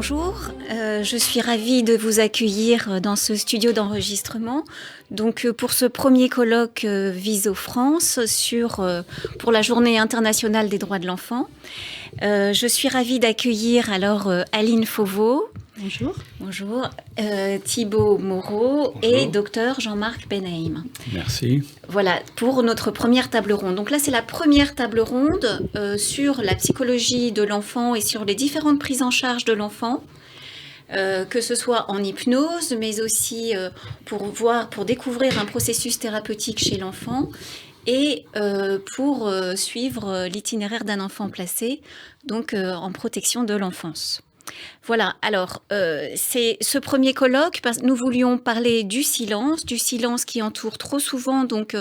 Bonjour, je suis ravie de vous accueillir dans ce studio d'enregistrement. Donc pour ce premier colloque Viso France pour la Journée internationale des droits de l'enfant. Je suis ravie d'accueillir alors Aline Fauveau. Bonjour. Bonjour. Thibaut Moreau. Bonjour. Et docteur Jean-Marc Benhaim. Merci. Voilà, pour notre première table ronde. Donc là, c'est la première table ronde sur la psychologie de l'enfant et sur les différentes prises en charge de l'enfant, que ce soit en hypnose, mais aussi pour découvrir un processus thérapeutique chez l'enfant et pour suivre l'itinéraire d'un enfant placé, donc en protection de l'enfance. Voilà, alors c'est ce premier colloque, nous voulions parler du silence qui entoure trop souvent donc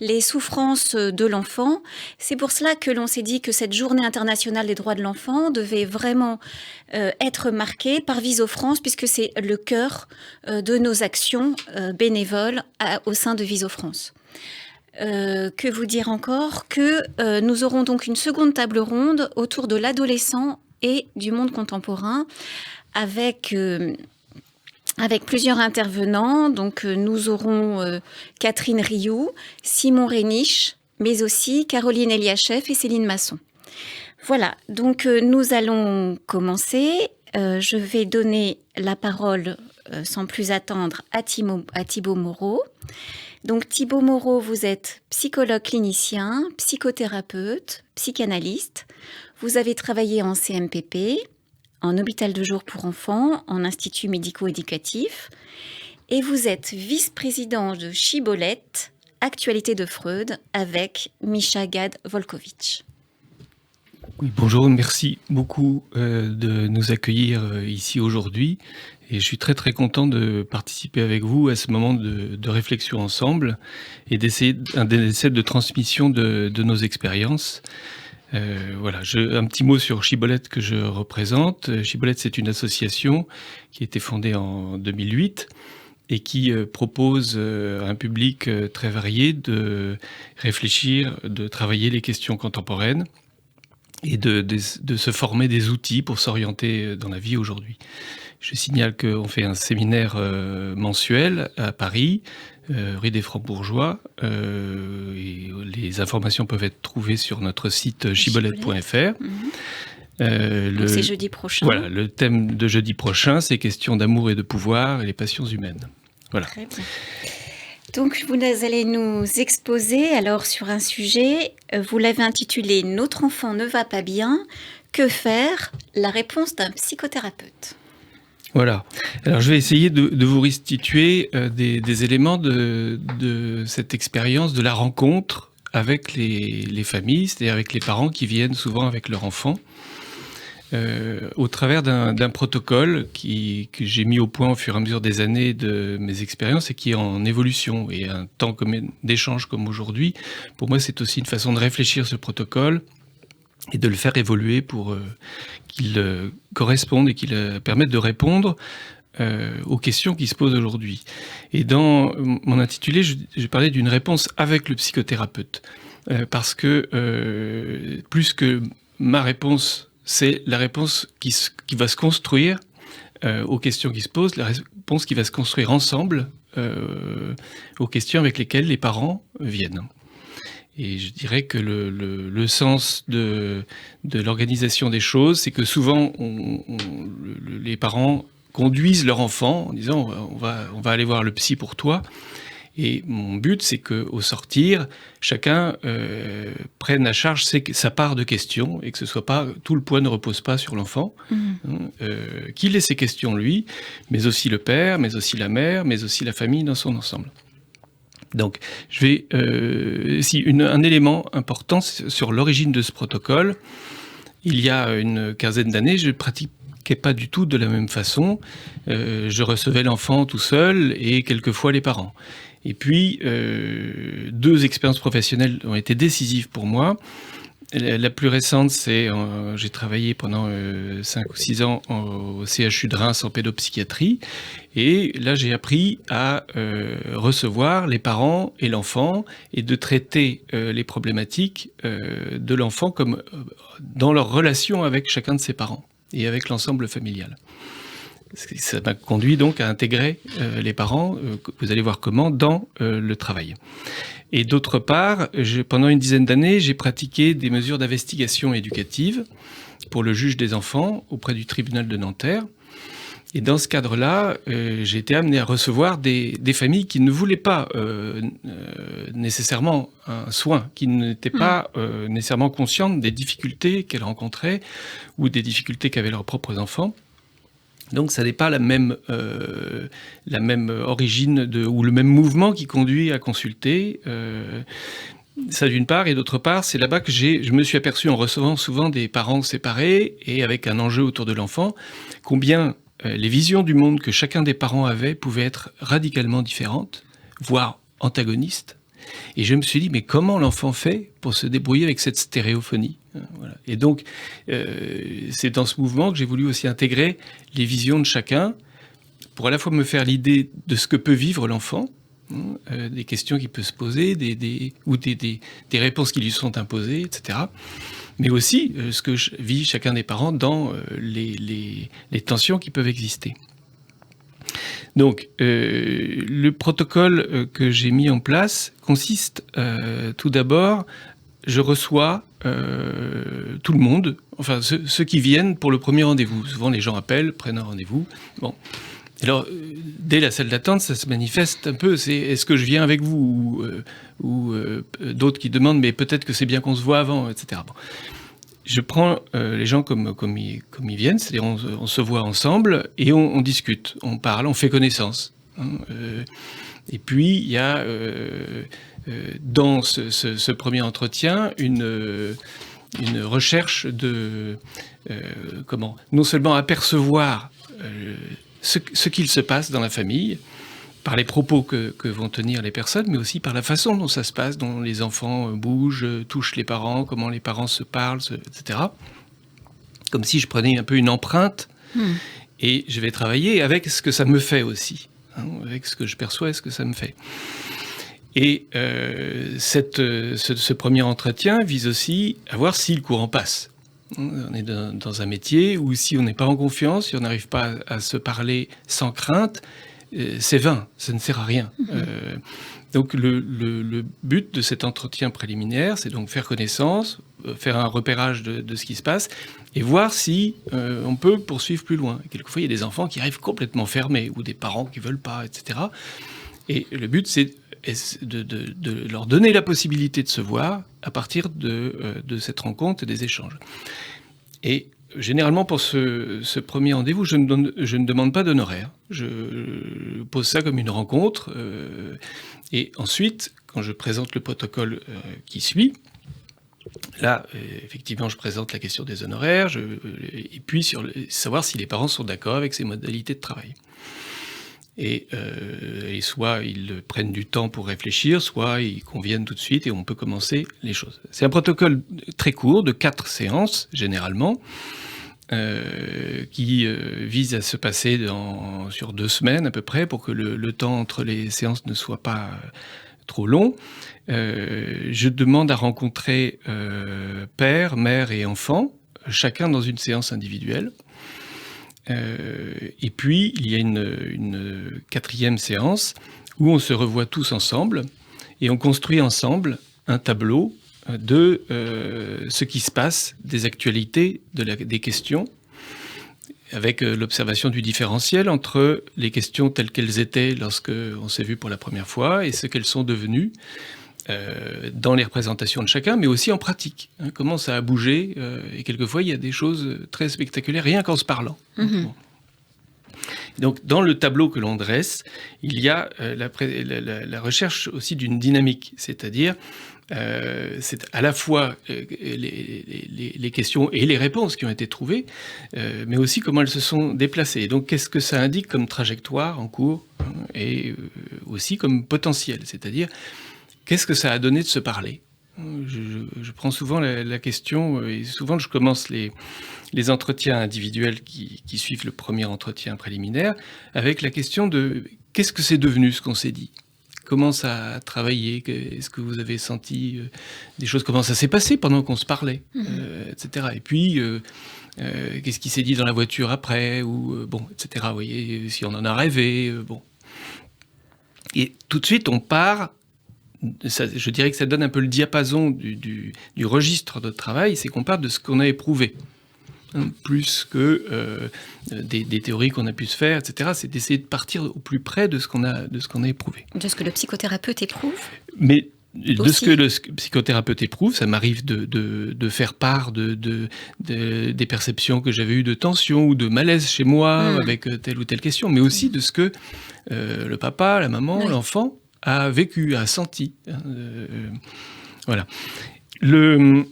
les souffrances de l'enfant. C'est pour cela que l'on s'est dit que cette journée internationale des droits de l'enfant devait vraiment être marquée par Viso France, puisque c'est le cœur de nos actions bénévoles au sein de Viso France. Que vous dire encore que nous aurons donc une seconde table ronde autour de l'adolescent et du monde contemporain avec plusieurs intervenants. Donc nous aurons Catherine Rioux, Simon Réniche, mais aussi Caroline Eliachev et Céline Masson. Voilà, donc nous allons commencer. Je vais donner la parole sans plus attendre à Thibaut Moreau. Donc Thibaut Moreau, vous êtes psychologue clinicien, psychothérapeute, psychanalyste. Vous avez travaillé en CMPP, en hôpital de jour pour enfants, en institut médico-éducatif. Et vous êtes vice-président de Chibolette, Actualité de Freud, avec Misha Gad-Volkovitch. Oui, bonjour, merci beaucoup de nous accueillir ici aujourd'hui. Et je suis très très content de participer avec vous à ce moment de réflexion ensemble et d'essayer un essai de transmission de nos expériences. Voilà, un petit mot sur Chibolette que je représente. Chibolette, c'est une association qui a été fondée en 2008 et qui propose à un public très varié de réfléchir, de travailler les questions contemporaines et de se former des outils pour s'orienter dans la vie aujourd'hui. Je signale qu'on fait un séminaire mensuel à Paris, rue des Francs-Bourgeois. Et les informations peuvent être trouvées sur notre site chibolette.fr. Donc c'est jeudi prochain. Voilà, le thème de jeudi prochain, c'est questions d'amour et de pouvoir et les passions humaines. Voilà. Très bien. Donc vous allez nous exposer alors sur un sujet, vous l'avez intitulé « Notre enfant ne va pas bien, que faire ?» La réponse d'un psychothérapeute. Voilà. Alors je vais essayer de vous restituer des éléments de cette expérience de la rencontre avec les familles, c'est-à-dire avec les parents qui viennent souvent avec leur enfant, au travers d'un protocole que j'ai mis au point au fur et à mesure des années de mes expériences et qui est en évolution. Et un temps d'échange comme aujourd'hui, pour moi c'est aussi une façon de réfléchir ce protocole et de le faire évoluer pour qu'il corresponde et qu'il permette de répondre aux questions qui se posent aujourd'hui. Et dans mon intitulé, j'ai parlé d'une réponse avec le psychothérapeute. Parce que plus que ma réponse, c'est la réponse qui va se construire aux questions qui se posent, la réponse qui va se construire ensemble aux questions avec lesquelles les parents viennent. Et je dirais que le sens de l'organisation des choses, c'est que souvent les parents conduisent leur enfant en disant on va aller voir le psy pour toi. Et mon but, c'est qu'au sortir, chacun prenne à charge sa part de questions et que ce soit pas tout le poids ne repose pas sur l'enfant, qu'il ait ses questions lui, mais aussi le père, mais aussi la mère, mais aussi la famille dans son ensemble. Donc, je vais un élément important sur l'origine de ce protocole. Il y a une quinzaine d'années, je pratiquais pas du tout de la même façon. Je recevais l'enfant tout seul et quelquefois les parents. Et puis, deux expériences professionnelles ont été décisives pour moi. La plus récente, c'est j'ai travaillé pendant 5 ou 6 ans au CHU de Reims en pédopsychiatrie. Et là, j'ai appris à recevoir les parents et l'enfant et de traiter les problématiques de l'enfant comme dans leur relation avec chacun de ses parents. et avec l'ensemble familial. Ça m'a conduit donc à intégrer les parents, vous allez voir comment, dans le travail. Et d'autre part, pendant une dizaine d'années, j'ai pratiqué des mesures d'investigation éducative pour le juge des enfants auprès du tribunal de Nanterre. Et dans ce cadre-là, j'ai été amené à recevoir des familles qui ne voulaient pas nécessairement un soin, qui n'étaient pas nécessairement conscientes des difficultés qu'elles rencontraient ou des difficultés qu'avaient leurs propres enfants. Donc ça n'est pas la même origine ou le même mouvement qui conduit à consulter. Ça d'une part, et d'autre part, c'est là-bas que je me suis aperçu en recevant souvent des parents séparés et avec un enjeu autour de l'enfant, combien les visions du monde que chacun des parents avait pouvaient être radicalement différentes, voire antagonistes. Et je me suis dit, mais comment l'enfant fait pour se débrouiller avec cette stéréophonie ? Voilà. Et donc, c'est dans ce mouvement que j'ai voulu aussi intégrer les visions de chacun pour à la fois me faire l'idée de ce que peut vivre l'enfant, des questions qu'il peut se poser, ou des réponses qui lui sont imposées, etc. Mais aussi ce que vit chacun des parents dans les tensions qui peuvent exister. Donc, le protocole que j'ai mis en place consiste tout d'abord, je reçois tout le monde, enfin ceux qui viennent pour le premier rendez-vous. Souvent les gens appellent, prennent un rendez-vous. Bon. Alors, dès la salle d'attente, ça se manifeste un peu, c'est est-ce que je viens avec vous ou d'autres qui demandent, mais peut-être que c'est bien qu'on se voit avant, etc. Bon. Je prends les gens comme ils viennent, c'est-à-dire on se voit ensemble et on discute, on parle, on fait connaissance. Et puis, il y a dans ce premier entretien une recherche de non seulement apercevoir ce qu'il se passe dans la famille, par les propos que vont tenir les personnes, mais aussi par la façon dont ça se passe, dont les enfants bougent, touchent les parents, comment les parents se parlent, etc. Comme si je prenais un peu une empreinte, et je vais travailler avec ce que ça me fait aussi, avec ce que je perçois et ce que ça me fait. Et ce premier entretien vise aussi à voir si le courant passe. On est dans un métier où si on n'est pas en confiance, si on n'arrive pas à se parler sans crainte, c'est vain, ça ne sert à rien. Donc le but de cet entretien préliminaire, c'est donc faire connaissance, faire un repérage de ce qui se passe et voir si on peut poursuivre plus loin. Quelquefois, il y a des enfants qui arrivent complètement fermés ou des parents qui ne veulent pas, etc. Et le but, c'est de leur donner la possibilité de se voir à partir de cette rencontre et des échanges. Et généralement, pour ce premier rendez-vous, je ne demande pas d'honoraire. Je pose ça comme une rencontre. Et ensuite, quand je présente le protocole qui suit, là, effectivement, je présente la question des honoraires, et puis savoir si les parents sont d'accord avec ces modalités de travail. Et soit ils prennent du temps pour réfléchir, soit ils conviennent tout de suite et on peut commencer les choses. C'est un protocole très court, de 4 séances, généralement, qui vise à se passer sur 2 semaines à peu près, pour que le temps entre les séances ne soit pas trop long. Je demande à rencontrer père, mère et enfant, chacun dans une séance individuelle. Et puis, il y a une 4e séance où on se revoit tous ensemble et on construit ensemble un tableau de ce qui se passe, des actualités, des questions, avec l'observation du différentiel entre les questions telles qu'elles étaient lorsqu'on s'est vu pour la première fois et ce qu'elles sont devenues dans les représentations de chacun, mais aussi en pratique. Comment ça a bougé, et quelquefois il y a des choses très spectaculaires, rien qu'en se parlant. Bon. Donc dans le tableau que l'on dresse, il y a la recherche aussi d'une dynamique, c'est-à-dire c'est à la fois les questions et les réponses qui ont été trouvées, mais aussi comment elles se sont déplacées. Donc qu'est-ce que ça indique comme trajectoire en cours, et aussi comme potentiel, c'est-à-dire qu'est-ce que ça a donné de se parler ? Je prends souvent la question, et souvent je commence les entretiens individuels qui suivent le premier entretien préliminaire, avec la question de qu'est-ce que c'est devenu ce qu'on s'est dit ? Comment ça a travaillé ? Est-ce que vous avez senti des choses ? Comment ça s'est passé pendant qu'on se parlait, etc. Et puis, qu'est-ce qui s'est dit dans la voiture après, ou bon, etc. Vous voyez, si on en a rêvé, bon. Et tout de suite, on part. Je dirais que ça donne un peu le diapason du registre de travail, c'est qu'on part de ce qu'on a éprouvé. Plus que des théories qu'on a pu se faire, etc. C'est d'essayer de partir au plus près de ce qu'on a éprouvé. De ce que le psychothérapeute éprouve. Mais de ce que le psychothérapeute éprouve, ça m'arrive de faire part des perceptions que j'avais eues de tension ou de malaise chez moi avec telle ou telle question, mais aussi de ce que le papa, la maman, l'enfant a vécu, a senti. Voilà. Je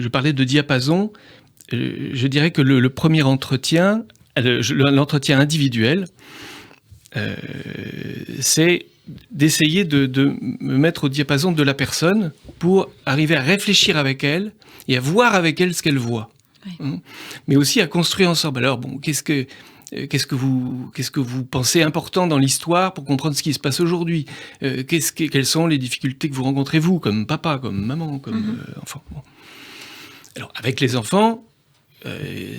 parlais de diapason. Je dirais que le premier entretien, l'entretien individuel, c'est d'essayer de me mettre au diapason de la personne pour arriver à réfléchir avec elle et à voir avec elle ce qu'elle voit. Oui. Mais aussi à construire ensemble. Alors, bon, qu'est-ce que vous pensez important dans l'histoire pour comprendre ce qui se passe aujourd'hui ? Quelles sont les difficultés que vous rencontrez, vous, comme papa, comme maman, comme enfant ? Bon. Alors, avec les enfants,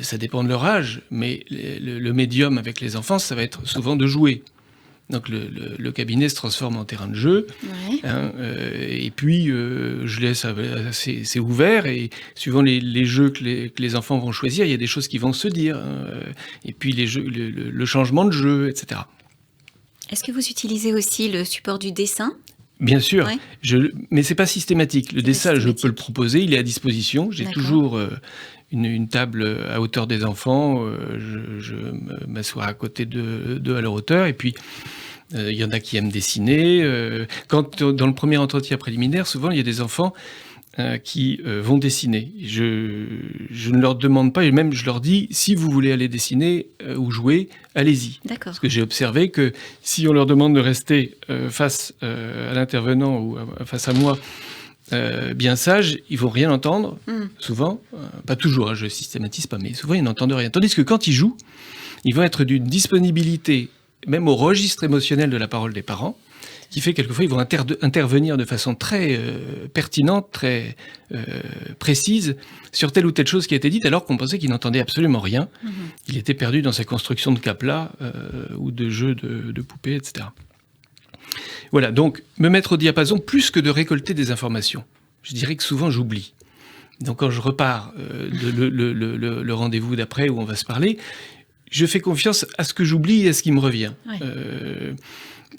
ça dépend de leur âge, mais le médium avec les enfants, ça va être souvent de jouer. Donc le cabinet se transforme en terrain de jeu, et puis je laisse assez ouvert, et suivant les jeux que les enfants vont choisir, il y a des choses qui vont se dire, et puis le changement de jeu, etc. Est-ce que vous utilisez aussi le support du dessin ? Bien sûr, mais c'est pas systématique. Le dessin, je peux le proposer, il est à disposition. J'ai toujours une table à hauteur des enfants, je m'assois à côté d'eux à leur hauteur, et puis il y en a qui aiment dessiner. Dans le premier entretien préliminaire, souvent il y a des enfants qui vont dessiner. Je ne leur demande pas, et même je leur dis, si vous voulez aller dessiner ou jouer, allez-y. D'accord. Parce que j'ai observé que si on leur demande de rester face à l'intervenant ou face à moi, bien sage, ils vont rien entendre, souvent, pas toujours, je systématise pas, mais souvent ils n'entendent rien. Tandis que quand ils jouent, ils vont être d'une disponibilité, même au registre émotionnel de la parole des parents, qui fait quelquefois ils vont intervenir de façon très pertinente, très précise, sur telle ou telle chose qui a été dite, alors qu'on pensait qu'il n'entendait absolument rien. Il était perdu dans sa construction de capla ou de jeux de poupées, etc. Voilà, donc me mettre au diapason plus que de récolter des informations. Je dirais que souvent j'oublie. Donc quand je repars le rendez-vous d'après où on va se parler, je fais confiance à ce que j'oublie et à ce qui me revient. Ouais.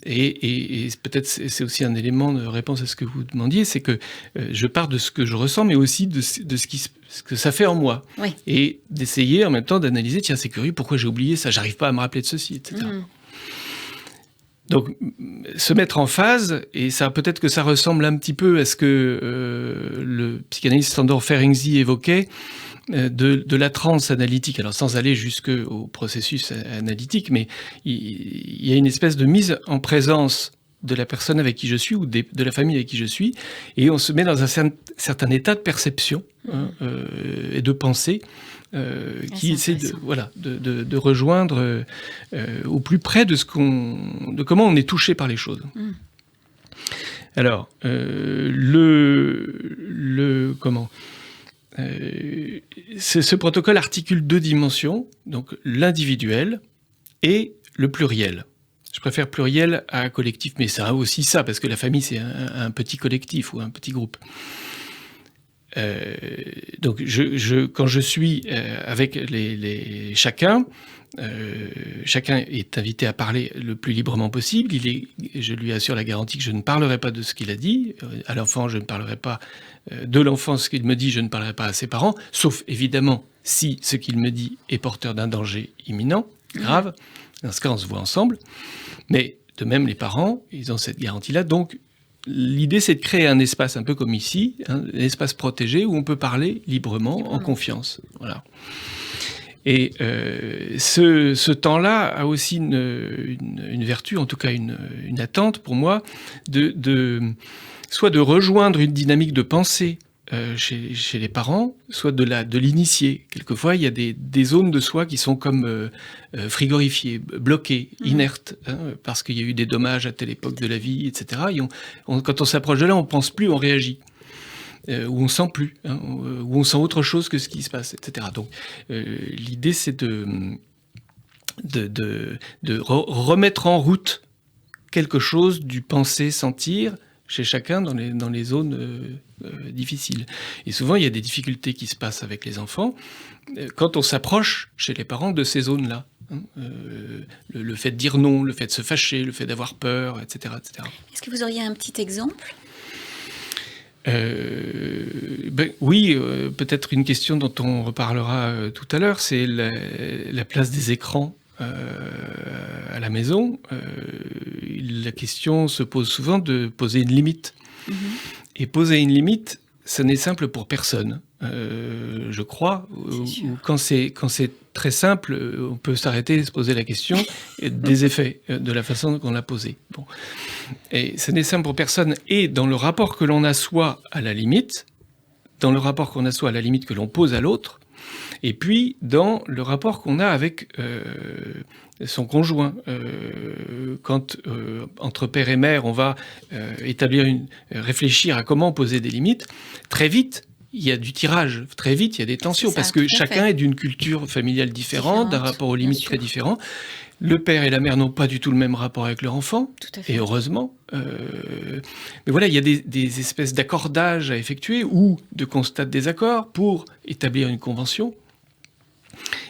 Et peut-être c'est aussi un élément de réponse à ce que vous demandiez, c'est que je pars de ce que je ressens, mais aussi de ce que ça fait en moi. Oui. Et d'essayer en même temps d'analyser, tiens, c'est curieux, pourquoi j'ai oublié ça, j'arrive pas à me rappeler de ceci, etc. Donc, se mettre en phase, et ça peut-être que ça ressemble un petit peu à ce que le psychanalyste Sándor Ferenczi évoquait, de la transe analytique, alors sans aller jusqu'au processus analytique, mais il y a une espèce de mise en présence de la personne avec qui je suis, ou de la famille avec qui je suis, et on se met dans un certain état de perception et de pensée, qui essaie de rejoindre au plus près de comment on est touché par les choses. Alors, ce protocole articule 2 dimensions, donc l'individuel et le pluriel. Je préfère pluriel à collectif, mais ça a aussi ça, parce que la famille, c'est un petit collectif ou un petit groupe. Donc, quand je suis avec chacun est invité à parler le plus librement possible. Je lui assure la garantie que je ne parlerai pas de ce qu'il a dit. À l'enfant, je ne parlerai pas de l'enfant, ce qu'il me dit, je ne parlerai pas à ses parents, sauf évidemment si ce qu'il me dit est porteur d'un danger imminent, grave. Dans ce cas, on se voit ensemble. Mais de même, les parents, ils ont cette garantie-là. Donc, l'idée, c'est de créer un espace un peu comme ici, un espace protégé où on peut parler librement, en confiance. Voilà. Et ce temps-là a aussi une vertu, en tout cas une attente pour moi, soit de rejoindre une dynamique de pensée chez les parents, soit de l'initier. Quelquefois, il y a des zones de soi qui sont comme frigorifiées, bloquées, inertes, parce qu'il y a eu des dommages à telle époque de la vie, etc. Et quand on s'approche de là, on ne pense plus, on réagit. où on sent plus, où on sent autre chose que ce qui se passe, etc. Donc l'idée, c'est de remettre en route quelque chose du penser-sentir chez chacun dans les zones difficiles. Et souvent, il y a des difficultés qui se passent avec les enfants quand on s'approche chez les parents de ces zones-là. Le fait de dire non, le fait de se fâcher, le fait d'avoir peur, etc. etc. Est-ce que vous auriez un petit exemple ? Oui, peut-être une question dont on reparlera tout à l'heure, c'est la place des écrans à la maison. La question se pose souvent de poser une limite. Et poser une limite, ce n'est simple pour personne, je crois. Quand c'est très simple, on peut s'arrêter et se poser la question des effets de la façon qu'on l'a posée. Bon. Et ce n'est simple pour personne. Et dans le rapport que l'on assoit à la limite, dans le rapport qu'on assoit à la limite que l'on pose à l'autre, et puis dans le rapport qu'on a avec son conjoint. Quand entre père et mère, on va réfléchir à comment poser des limites, très vite, il y a du tirage. Très vite, il y a des tensions, parce que chacun est d'une culture familiale différente, d'un rapport aux limites très différent. Le père et la mère n'ont pas du tout le même rapport avec leur enfant, et heureusement. Mais voilà, il y a des espèces d'accordages à effectuer ou de constats de désaccord pour établir une convention.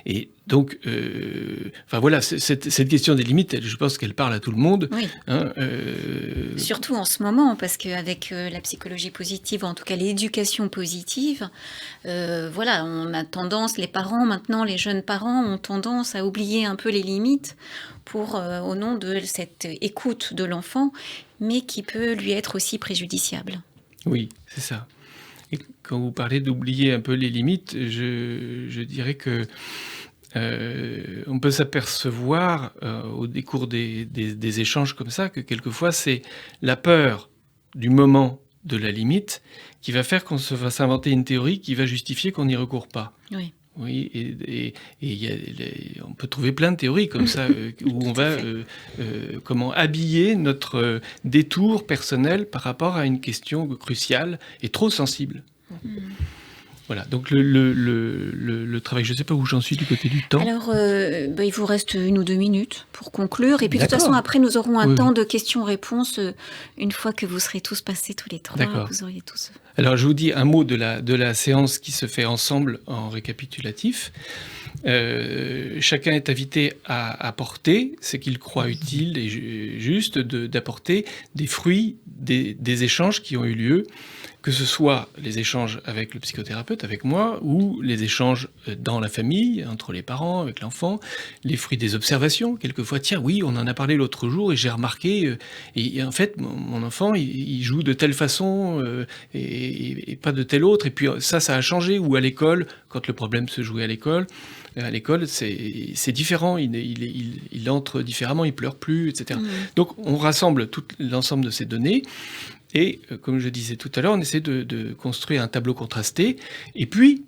Et donc, voilà, cette question des limites, je pense qu'elle parle à tout le monde. Oui. Surtout en ce moment, parce qu'avec la psychologie positive, en tout cas l'éducation positive, voilà, on a tendance, les parents maintenant, les jeunes parents ont tendance à oublier un peu les limites au nom de cette écoute de l'enfant, mais qui peut lui être aussi préjudiciable. Oui, c'est ça. Et quand vous parlez d'oublier un peu les limites, je dirais que on peut s'apercevoir au décours des échanges comme ça que quelquefois c'est la peur du moment de la limite qui va faire qu'on va s'inventer une théorie qui va justifier qu'on n'y recourt pas. Oui. Oui, et on peut trouver plein de théories comme ça où on va comment habiller notre détour personnel par rapport à une question cruciale et trop sensible. Voilà, donc le travail, je ne sais pas où j'en suis du côté du temps. Alors, il vous reste 1 ou 2 minutes pour conclure. Et puis, de toute façon, après, nous aurons un temps de questions-réponses. Une fois que vous serez tous passés, tous les 3, vous auriez tous... Alors, je vous dis un mot de la séance qui se fait ensemble en récapitulatif. Chacun est invité à apporter ce qu'il croit utile et juste d'apporter des fruits des échanges qui ont eu lieu, que ce soit les échanges avec le psychothérapeute, avec moi, ou les échanges dans la famille, entre les parents, avec l'enfant, les fruits des observations. Quelquefois, tiens, oui, on en a parlé l'autre jour et j'ai remarqué, et en fait, mon enfant, il joue de telle façon et pas de telle autre, et puis ça a changé, ou à l'école, quand le problème se jouait à l'école, c'est différent, il entre différemment, il pleure plus, etc. Donc, on rassemble tout l'ensemble de ces données, et comme je disais tout à l'heure, on essaie de construire un tableau contrasté, et puis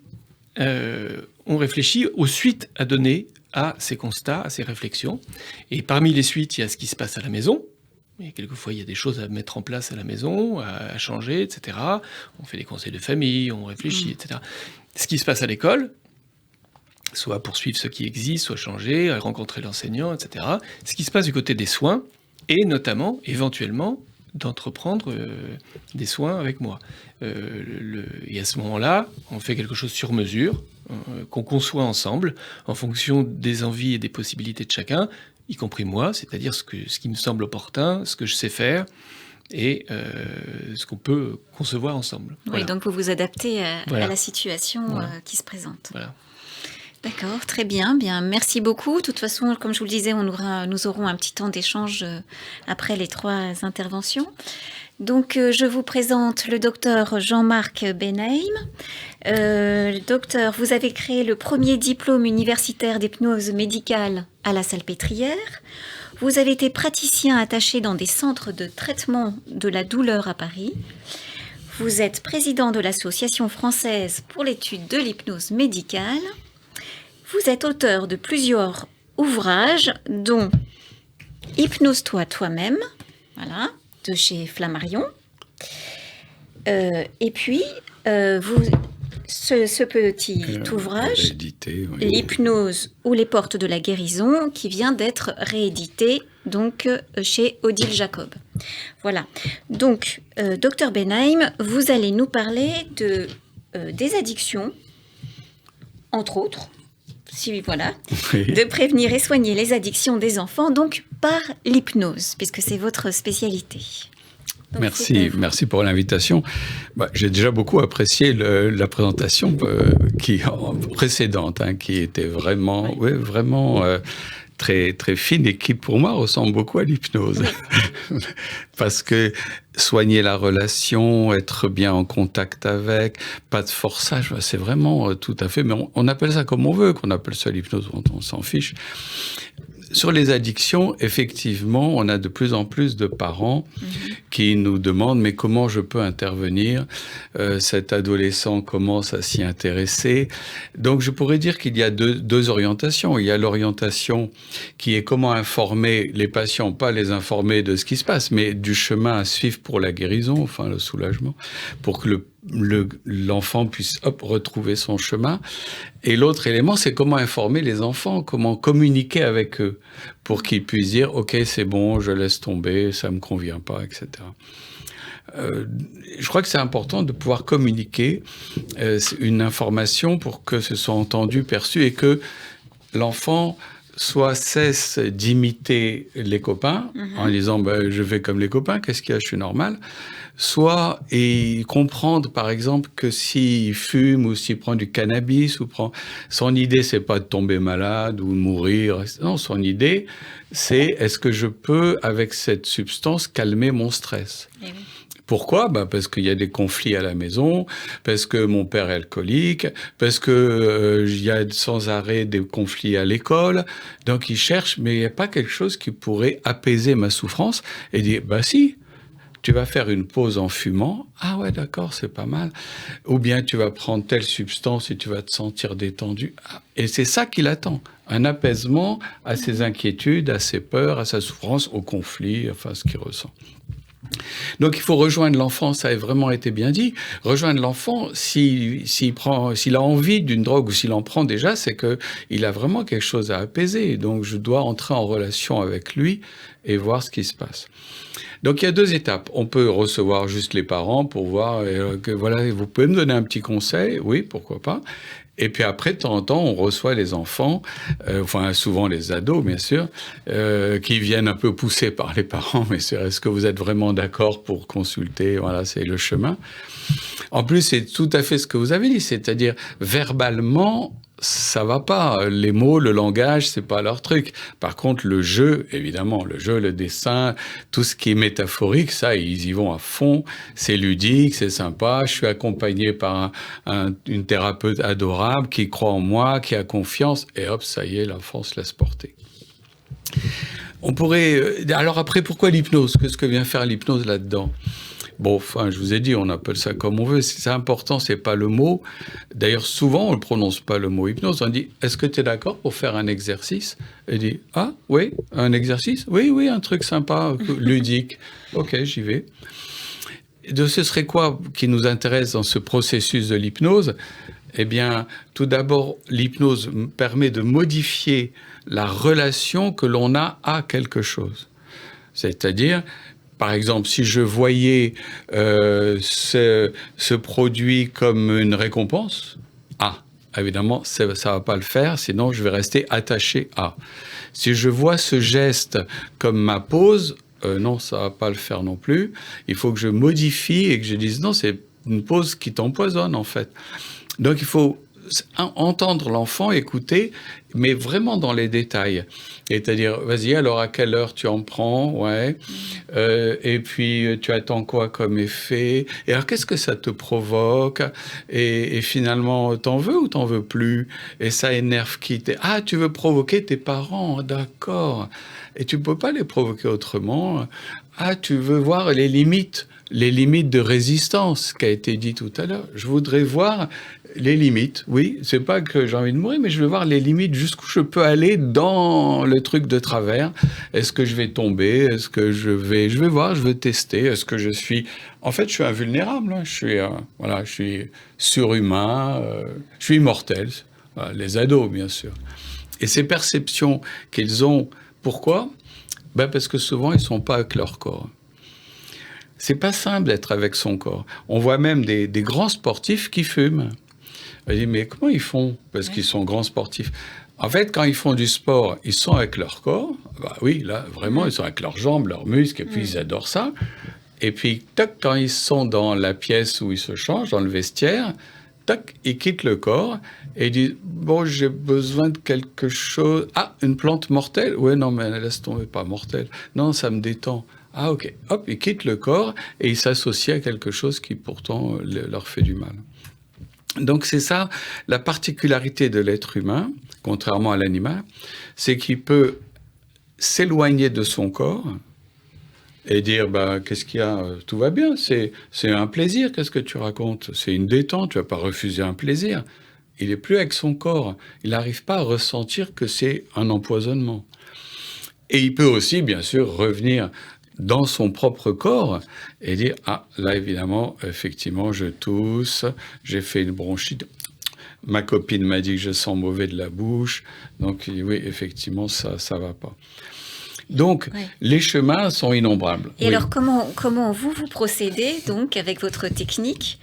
on réfléchit aux suites à donner à ces constats, à ces réflexions. Et parmi les suites, il y a ce qui se passe à la maison. Et quelquefois, il y a des choses à mettre en place à la maison, à changer, etc. On fait des conseils de famille, on réfléchit, etc. Ce qui se passe à l'école, soit poursuivre ce qui existe, soit changer, rencontrer l'enseignant, etc. Ce qui se passe du côté des soins, et notamment, éventuellement, d'entreprendre des soins avec moi. Et à ce moment-là, on fait quelque chose sur mesure, qu'on conçoit ensemble, en fonction des envies et des possibilités de chacun, y compris moi, c'est-à-dire ce qui me semble opportun, ce que je sais faire, et ce qu'on peut concevoir ensemble. Oui, donc vous vous adaptez à la situation qui se présente. Voilà. D'accord, très bien. Bien, merci beaucoup. De toute façon, comme je vous le disais, nous aurons un petit temps d'échange après les 3 interventions. Donc, je vous présente le docteur Jean-Marc Benheim. Docteur, vous avez créé le premier diplôme universitaire d'hypnose médicale à la Salpêtrière. Vous avez été praticien attaché dans des centres de traitement de la douleur à Paris. Vous êtes président de l'Association française pour l'étude de l'hypnose médicale. Vous êtes auteur de plusieurs ouvrages, dont Hypnose-toi toi-même, voilà, de chez Flammarion. Et puis, Ce petit ouvrage, L'hypnose ou les portes de la guérison, qui vient d'être réédité donc chez Odile Jacob. Voilà. Donc, Dr Benheim, vous allez nous parler des addictions, entre autres, de prévenir et soigner les addictions des enfants, donc par l'hypnose, puisque c'est votre spécialité. Donc, merci pour l'invitation. J'ai déjà beaucoup apprécié la présentation précédente, qui était vraiment, très, très fine et qui, pour moi, ressemble beaucoup à l'hypnose. Oui. Parce que soigner la relation, être bien en contact avec, pas de forçage, c'est vraiment tout à fait... Mais on appelle ça comme on veut, qu'on appelle ça l'hypnose, on s'en fiche. Sur les addictions, effectivement, on a de plus en plus de parents qui nous demandent « mais comment je peux intervenir ?» Cet adolescent commence à s'y intéresser. Donc, je pourrais dire qu'il y a deux orientations. Il y a l'orientation qui est comment informer les patients, pas les informer de ce qui se passe, mais du chemin à suivre pour la guérison, enfin le soulagement, pour que l'enfant puisse retrouver son chemin. Et l'autre élément, c'est comment informer les enfants, comment communiquer avec eux pour qu'ils puissent dire « ok, c'est bon, je laisse tomber, ça me convient pas, etc. » Je crois que c'est important de pouvoir communiquer une information pour que ce soit entendu, perçu, et que l'enfant cesse d'imiter les copains en disant je vais comme les copains, qu'est-ce qu'il y a, je suis normal, soit et comprendre par exemple que s'il fume ou s'il prend du cannabis son idée c'est pas de tomber malade ou de mourir, non, son idée c'est est-ce que je peux avec cette substance calmer mon stress. Et oui. Pourquoi ? Parce qu'il y a des conflits à la maison, parce que mon père est alcoolique, parce que il y a sans arrêt des conflits à l'école. Donc il cherche, mais il n'y a pas quelque chose qui pourrait apaiser ma souffrance et dire si, tu vas faire une pause en fumant. Ah ouais, d'accord, c'est pas mal. Ou bien tu vas prendre telle substance et tu vas te sentir détendu. Et c'est ça qu'il attend. Un apaisement à ses inquiétudes, à ses peurs, à sa souffrance, au conflit, enfin ce qu'il ressent. Donc il faut rejoindre l'enfant, ça a vraiment été bien dit. Rejoindre l'enfant, s'il a envie d'une drogue ou s'il en prend déjà, c'est qu'il a vraiment quelque chose à apaiser. Donc je dois entrer en relation avec lui et voir ce qui se passe. Donc il y a deux étapes. On peut recevoir juste les parents pour voir, vous pouvez me donner un petit conseil ? Oui, pourquoi pas. Et puis après, de temps en temps, on reçoit les enfants, souvent les ados, bien sûr, qui viennent un peu poussés par les parents. Mais est-ce que vous êtes vraiment d'accord pour consulter ? Voilà, c'est le chemin. En plus, c'est tout à fait ce que vous avez dit, c'est-à-dire verbalement, ça va pas. Les mots, le langage, c'est pas leur truc. Par contre, le jeu, évidemment, le dessin, tout ce qui est métaphorique, ça, ils y vont à fond. C'est ludique, c'est sympa. Je suis accompagné par une thérapeute adorable qui croit en moi, qui a confiance. Et hop, ça y est, l'enfant se laisse porter. On pourrait... Alors après, pourquoi l'hypnose ? Qu'est-ce que vient faire l'hypnose là-dedans ? Je vous ai dit, on appelle ça comme on veut. C'est important, c'est pas le mot. D'ailleurs, souvent, on ne prononce pas le mot hypnose. On dit, est-ce que tu es d'accord pour faire un exercice ? Et dit, ah, oui, un exercice ? Oui, un truc sympa, ludique. Ok, j'y vais. Ce serait quoi qui nous intéresse dans ce processus de l'hypnose ? Eh bien, tout d'abord, l'hypnose permet de modifier la relation que l'on a à quelque chose. C'est-à-dire... Par exemple, si je voyais ce produit comme une récompense, évidemment, ça ne va pas le faire, sinon je vais rester attaché à. Si je vois ce geste comme ma pause, non, ça ne va pas le faire non plus. Il faut que je modifie et que je dise non, c'est une pause qui t'empoisonne en fait. Donc il faut entendre l'enfant, écouter, mais vraiment dans les détails. C'est-à-dire, vas-y, alors à quelle heure tu en prends ? Ouais. Et puis, tu attends quoi comme effet ? Et alors, qu'est-ce que ça te provoque ? Et finalement, t'en veux ou t'en veux plus ? Et ça énerve qui ? Ah, tu veux provoquer tes parents, d'accord. Et tu peux pas les provoquer autrement. Ah, tu veux voir les limites les limites de résistance qui a été dit tout à l'heure. Je voudrais voir les limites. Oui, c'est pas que j'ai envie de mourir, mais je veux voir les limites, jusqu'où je peux aller dans le truc de travers. Est-ce que je vais tomber? Est-ce que je vais voir, je veux tester. Est-ce que je suis... En fait, je suis invulnérable. Hein. Je suis surhumain. Je suis immortel. Voilà, les ados, bien sûr. Et ces perceptions qu'ils ont, pourquoi? Parce que souvent, ils sont pas avec leur corps. C'est pas simple d'être avec son corps. On voit même des grands sportifs qui fument. On dit, mais comment ils font? Parce qu'ils sont grands sportifs. En fait, quand ils font du sport, ils sont avec leur corps. Oui, là, vraiment, ils sont avec leurs jambes, leurs muscles, et puis ils adorent ça. Et puis, toc, quand ils sont dans la pièce où ils se changent, dans le vestiaire, toc, ils quittent le corps et ils disent, bon, j'ai besoin de quelque chose. Ah, une plante mortelle? Ouais, non, mais laisse tomber, pas mortelle. Non, ça me détend. Ah, ok. Hop, ils quittent le corps et ils s'associent à quelque chose qui, pourtant, leur fait du mal. Donc, c'est ça, la particularité de l'être humain, contrairement à l'animal, c'est qu'il peut s'éloigner de son corps et dire, qu'est-ce qu'il y a? Tout va bien, c'est un plaisir, qu'est-ce que tu racontes? C'est une détente, tu vas pas refuser un plaisir. Il est plus avec son corps, il n'arrive pas à ressentir que c'est un empoisonnement. Et il peut aussi, bien sûr, revenir dans son propre corps et dire, ah, là, évidemment, effectivement, je tousse, j'ai fait une bronchite, ma copine m'a dit que je sens mauvais de la bouche, donc oui, effectivement, ça va pas. Donc, les chemins sont innombrables. Et alors, comment vous procédez, donc, avec votre technique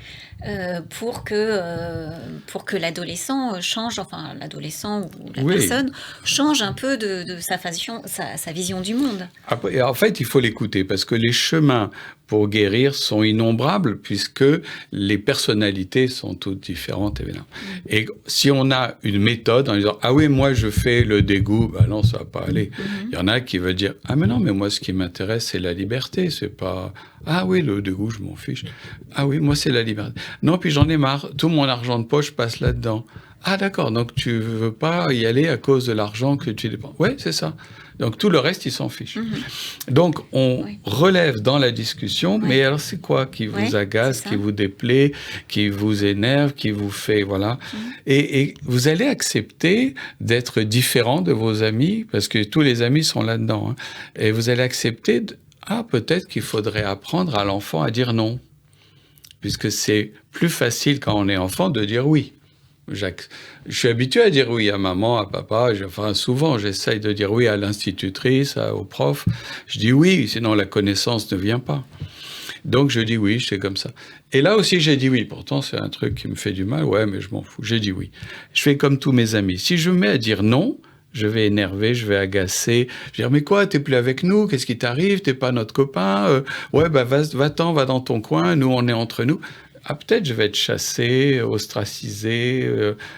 pour que l'adolescent change, enfin, l'adolescent ou la personne change un peu de sa vision du monde? Après, en fait, il faut l'écouter, parce que les chemins pour guérir sont innombrables, puisque les personnalités sont toutes différentes, évidemment. Et si on a une méthode en disant « Ah oui, moi, je fais le dégoût », non, ça va pas aller. Il y en a qui veulent dire « Ah mais non, mais moi, ce qui m'intéresse, c'est la liberté, c'est pas... Ah oui, le dégoût, je m'en fiche. Ah oui, moi, c'est la liberté. Non, puis j'en ai marre, tout mon argent de poche passe là-dedans. Ah d'accord, donc tu veux pas y aller à cause de l'argent que tu dépenses. Oui, c'est ça. Donc tout le reste, ils s'en fichent. Donc on relève dans la discussion, mais alors c'est quoi qui vous agace, qui vous déplaît, qui vous énerve, qui vous fait... Voilà. Et vous allez accepter d'être différent de vos amis, parce que tous les amis sont là-dedans. Hein, et vous allez accepter... peut-être qu'il faudrait apprendre à l'enfant à dire non. Puisque c'est plus facile quand on est enfant de dire oui. Je suis habitué à dire oui à maman, à papa. Souvent, j'essaye de dire oui à l'institutrice, au prof. Je dis oui, sinon la connaissance ne vient pas. Donc, je dis oui, c'est comme ça. Et là aussi, j'ai dit oui. Pourtant, c'est un truc qui me fait du mal. Ouais, mais je m'en fous. J'ai dit oui. Je fais comme tous mes amis. Si je me mets à dire non, je vais énerver, je vais agacer. Je vais dire, mais quoi, t'es plus avec nous? Qu'est-ce qui t'arrive? T'es pas notre copain? Ouais, va-t'en, va dans ton coin. Nous, on est entre nous. Ah, peut-être je vais être chassé, ostracisé,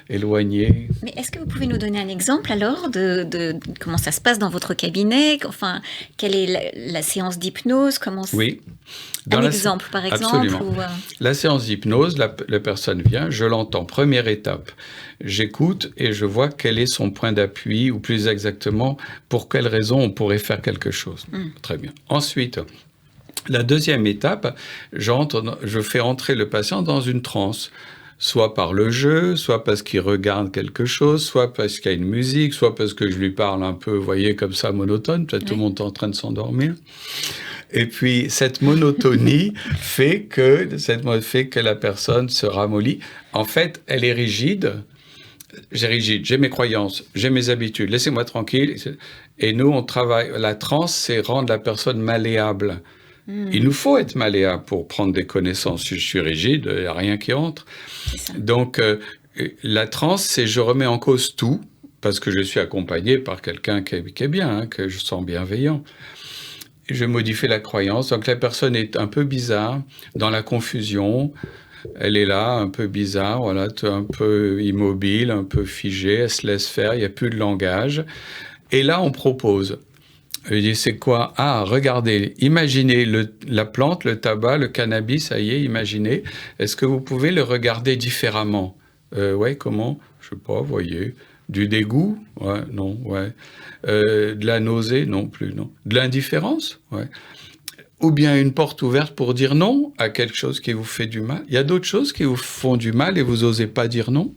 éloigné. Mais est-ce que vous pouvez nous donner un exemple alors de comment ça se passe dans votre cabinet? Enfin, quelle est la séance d'hypnose? Oui. Un exemple, par exemple? Absolument. La séance d'hypnose, la personne vient, je l'entends. Première étape, j'écoute et je vois quel est son point d'appui, ou plus exactement, pour quelle raison on pourrait faire quelque chose. Très bien. Ensuite... La deuxième étape, je fais entrer le patient dans une transe, soit par le jeu, soit parce qu'il regarde quelque chose, soit parce qu'il y a une musique, soit parce que je lui parle un peu, vous voyez, comme ça, monotone, peut-être tout le monde est en train de s'endormir. Et puis, cette monotonie fait que la personne se ramollit. En fait, elle est rigide. J'ai mes croyances, j'ai mes habitudes, laissez-moi tranquille. Et nous, on travaille. La transe, c'est rendre la personne malléable. Il nous faut être malléable pour prendre des connaissances. Si je suis rigide, il n'y a rien qui entre. Donc, la transe, c'est je remets en cause tout, parce que je suis accompagné par quelqu'un qui est bien, hein, que je sens bienveillant. Je modifie la croyance. Donc, la personne est un peu bizarre, dans la confusion. Elle est là, un peu bizarre, voilà, un peu immobile, un peu figée. Elle se laisse faire, il n'y a plus de langage. Et là, on propose... Il dit, c'est quoi? Ah, regardez, imaginez la plante, le tabac, le cannabis, ça y est, imaginez. Est-ce que vous pouvez le regarder différemment? Ouais, comment? Je sais pas, voyez. Du dégoût? Ouais, non, ouais. De la nausée? Non plus, non. De l'indifférence? Ouais. ou bien une porte ouverte pour dire non à quelque chose qui vous fait du mal. Il y a d'autres choses qui vous font du mal et vous n'osez pas dire non.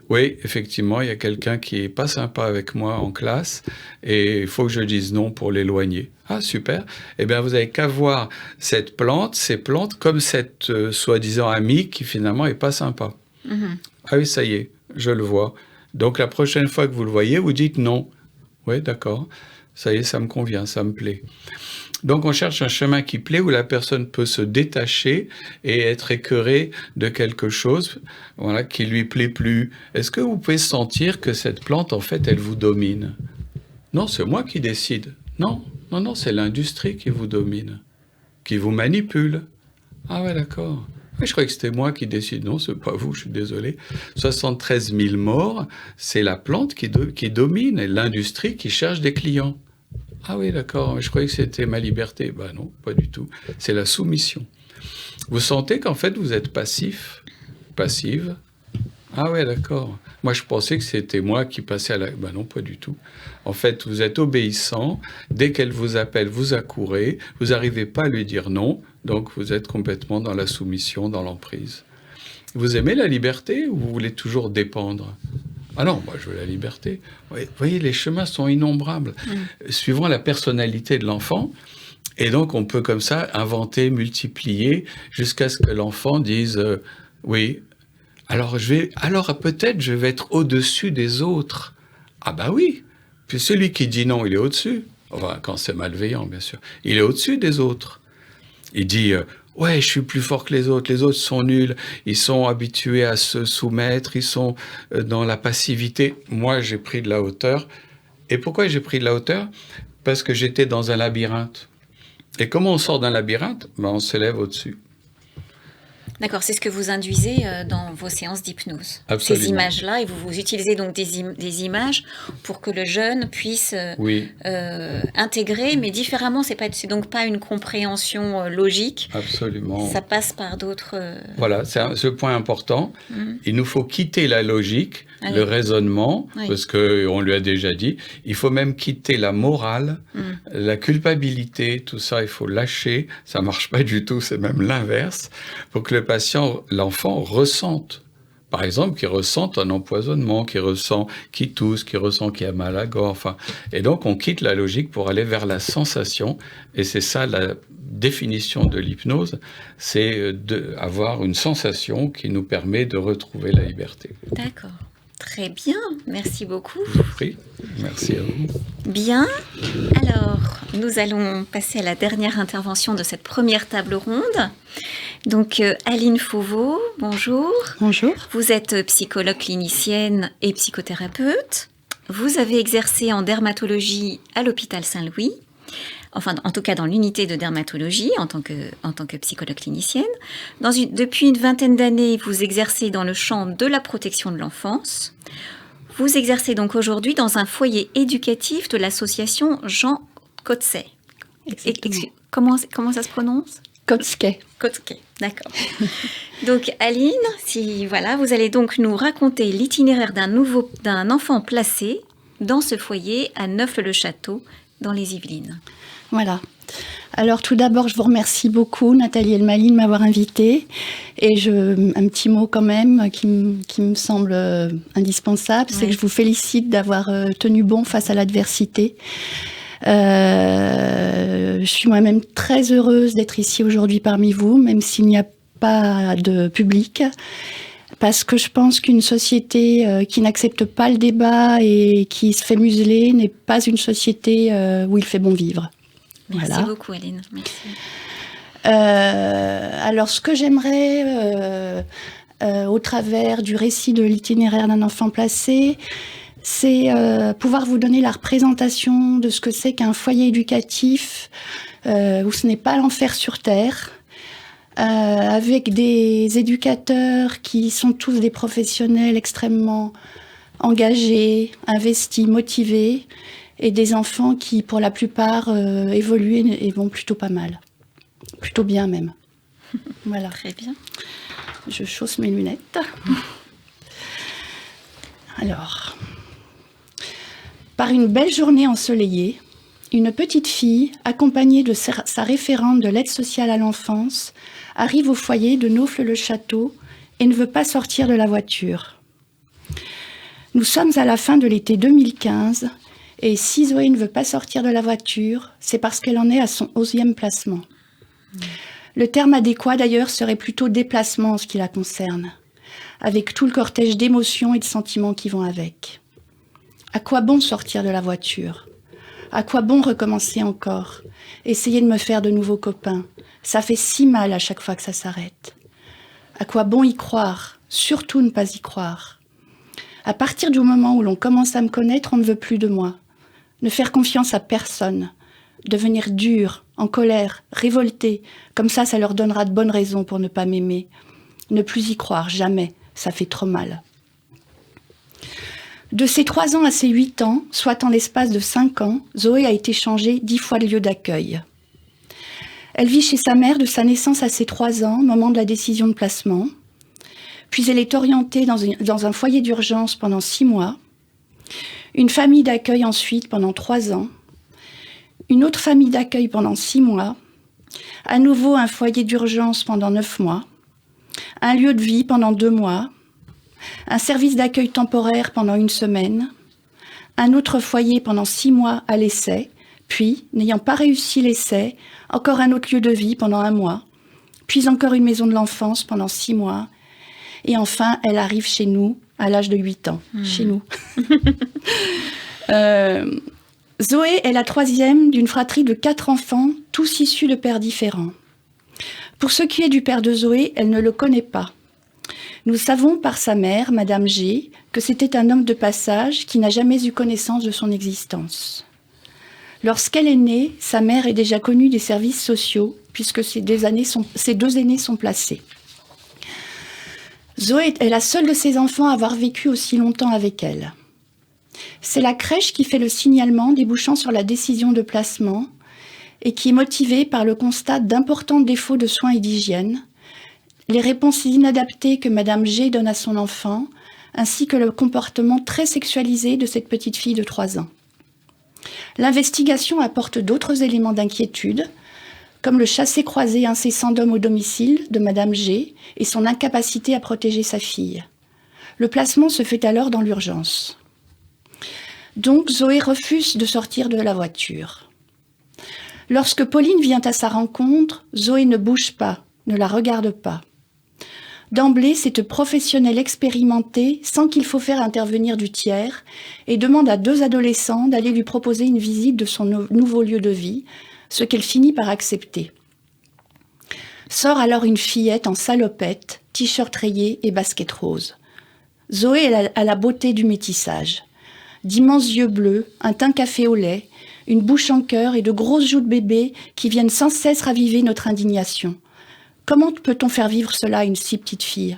Oui, effectivement, il y a quelqu'un qui est pas sympa avec moi en classe et il faut que je dise non pour l'éloigner. Ah, super. Eh bien, vous n'avez qu'à voir ces plantes, comme cette soi-disant amie qui finalement est pas sympa. Ah oui, ça y est, je le vois. Donc, la prochaine fois que vous le voyez, vous dites non. Oui, d'accord. Ça y est, ça me convient, ça me plaît. Donc, on cherche un chemin qui plaît, où la personne peut se détacher et être écœurée de quelque chose, voilà, qui lui plaît plus. Est-ce que vous pouvez sentir que cette plante, en fait, elle vous domine? Non, c'est moi qui décide. Non, c'est l'industrie qui vous domine, qui vous manipule. Ah ouais, d'accord. Oui, je croyais que c'était moi qui décide. Non, c'est pas vous, je suis désolé. 73 000 morts, c'est la plante qui domine et l'industrie qui cherche des clients. Ah oui, d'accord, je croyais que c'était ma liberté. Ben non, pas du tout. C'est la soumission. Vous sentez qu'en fait, vous êtes passif, passive. Ah ouais, d'accord. Moi, je pensais que c'était moi qui passais à la... Ben non, pas du tout. En fait, vous êtes obéissant. Dès qu'elle vous appelle, vous accourez. Vous n'arrivez pas à lui dire non. Donc, vous êtes complètement dans la soumission, dans l'emprise. Vous aimez la liberté ou vous voulez toujours dépendre? Ah non, moi je veux la liberté. Vous voyez, les chemins sont innombrables, suivant la personnalité de l'enfant. Et donc, on peut comme ça inventer, multiplier, jusqu'à ce que l'enfant dise oui, alors peut-être je vais être au-dessus des autres. Ah bah oui, puis celui qui dit non, il est au-dessus. Enfin, quand c'est malveillant, bien sûr. Il est au-dessus des autres. Il dit ouais, je suis plus fort que les autres sont nuls, ils sont habitués à se soumettre, ils sont dans la passivité. Moi, j'ai pris de la hauteur. Et pourquoi j'ai pris de la hauteur? Parce que j'étais dans un labyrinthe. Et comment on sort d'un labyrinthe? Ben, on s'élève au-dessus. D'accord, c'est ce que vous induisez dans vos séances d'hypnose. Absolument. Ces images-là, et vous utilisez donc des images pour que le jeune puisse intégrer, mais différemment. C'est donc pas une compréhension logique. Absolument. Ça passe par d'autres... Voilà, c'est ce point important. Il nous faut quitter la logique, le raisonnement, parce qu'on lui a déjà dit. Il faut même quitter la morale, la culpabilité, tout ça, il faut lâcher. Ça marche pas du tout, c'est même l'inverse. Pour que le patient, l'enfant, ressente. Par exemple, qu'il ressente un empoisonnement, qu'il tousse, qu'il ressent qu'il a mal à la gorge. Enfin, et donc, on quitte la logique pour aller vers la sensation. Et c'est ça la définition de l'hypnose, c'est d'avoir une sensation qui nous permet de retrouver la liberté. D'accord. Très bien, merci beaucoup. Je vous prie, merci à vous. Bien, alors nous allons passer à la dernière intervention de cette première table ronde. Donc Aline Fauveau, bonjour. Bonjour. Vous êtes psychologue clinicienne et psychothérapeute. Vous avez exercé en dermatologie à l'hôpital Saint-Louis. Enfin, en tout cas dans l'unité de dermatologie en tant que psychologue clinicienne. Depuis une vingtaine d'années, vous exercez dans le champ de la protection de l'enfance. Vous exercez donc aujourd'hui dans un foyer éducatif de l'association Jean Côté. Comment ça se prononce? Côté. Côté, d'accord. Donc Aline, vous allez donc nous raconter l'itinéraire d'un enfant placé dans ce foyer à Neauphle-le-Château, dans les Yvelines. Voilà. Alors tout d'abord, je vous remercie beaucoup, Nathalie Elmali, de m'avoir invitée. Et un petit mot quand même qui me semble indispensable, c'est que je vous félicite d'avoir tenu bon face à l'adversité. Je suis moi-même très heureuse d'être ici aujourd'hui parmi vous, même s'il n'y a pas de public. Parce que je pense qu'une société qui n'accepte pas le débat et qui se fait museler n'est pas une société où il fait bon vivre. Merci beaucoup, Aline. Merci. Alors, ce que j'aimerais, au travers du récit de l'itinéraire d'un enfant placé, c'est pouvoir vous donner la représentation de ce que c'est qu'un foyer éducatif où ce n'est pas l'enfer sur terre, avec des éducateurs qui sont tous des professionnels extrêmement engagés, investis, motivés, et des enfants qui, pour la plupart, évoluent et vont plutôt pas mal. Plutôt bien, même. Voilà. Très bien. Je chausse mes lunettes. Alors, par une belle journée ensoleillée, une petite fille, accompagnée de sa référente de l'aide sociale à l'enfance, arrive au foyer de Naufle-le-Château et ne veut pas sortir de la voiture. Nous sommes à la fin de l'été 2015 et si Zoé ne veut pas sortir de la voiture, c'est parce qu'elle en est à son 11e placement. Le terme adéquat d'ailleurs serait plutôt déplacement en ce qui la concerne, avec tout le cortège d'émotions et de sentiments qui vont avec. À quoi bon sortir de la voiture ? À quoi bon recommencer encore ? Essayer de me faire de nouveaux copains ? Ça fait si mal à chaque fois que ça s'arrête. À quoi bon y croire ? Surtout ne pas y croire. À partir du moment où l'on commence à me connaître, on ne veut plus de moi. Ne faire confiance à personne. Devenir dur, en colère, révolté. Comme ça leur donnera de bonnes raisons pour ne pas m'aimer. Ne plus y croire, jamais. Ça fait trop mal. De ses 3 ans à ses 8 ans, soit en l'espace de 5 ans, Zoé a été changée 10 fois de lieu d'accueil. Elle vit chez sa mère de sa naissance à ses 3 ans, moment de la décision de placement. Puis elle est orientée dans un foyer d'urgence pendant 6 mois. Une famille d'accueil ensuite pendant 3 ans. Une autre famille d'accueil pendant 6 mois. À nouveau un foyer d'urgence pendant 9 mois. Un lieu de vie pendant 2 mois. Un service d'accueil temporaire pendant 1 semaine. Un autre foyer pendant 6 mois à l'essai. Puis, n'ayant pas réussi l'essai, encore un autre lieu de vie pendant 1 mois. Puis encore une maison de l'enfance pendant 6 mois. Et enfin, elle arrive chez nous à l'âge de 8 ans. Chez nous. Zoé est la 3e d'une fratrie de 4 enfants, tous issus de pères différents. Pour ce qui est du père de Zoé, elle ne le connaît pas. Nous savons par sa mère, Madame G, que c'était un homme de passage qui n'a jamais eu connaissance de son existence. Lorsqu'elle est née, sa mère est déjà connue des services sociaux, puisque ses 2 aînés sont placés. Zoé est la seule de ses enfants à avoir vécu aussi longtemps avec elle. C'est la crèche qui fait le signalement débouchant sur la décision de placement et qui est motivée par le constat d'importants défauts de soins et d'hygiène, les réponses inadaptées que Madame G donne à son enfant, ainsi que le comportement très sexualisé de cette petite fille de 3 ans. L'investigation apporte d'autres éléments d'inquiétude, comme le chassé-croisé incessant d'hommes au domicile de Madame G et son incapacité à protéger sa fille. Le placement se fait alors dans l'urgence. Donc Zoé refuse de sortir de la voiture. Lorsque Pauline vient à sa rencontre, Zoé ne bouge pas, ne la regarde pas. D'emblée, cette professionnelle expérimentée sent qu'il faut faire intervenir du tiers et demande à 2 adolescents d'aller lui proposer une visite de son nouveau lieu de vie, ce qu'elle finit par accepter. Sort alors une fillette en salopette, t-shirt rayé et basket rose. Zoé a la beauté du métissage. D'immenses yeux bleus, un teint café au lait, une bouche en cœur et de grosses joues de bébé qui viennent sans cesse raviver notre indignation. Comment peut-on faire vivre cela à une si petite fille ?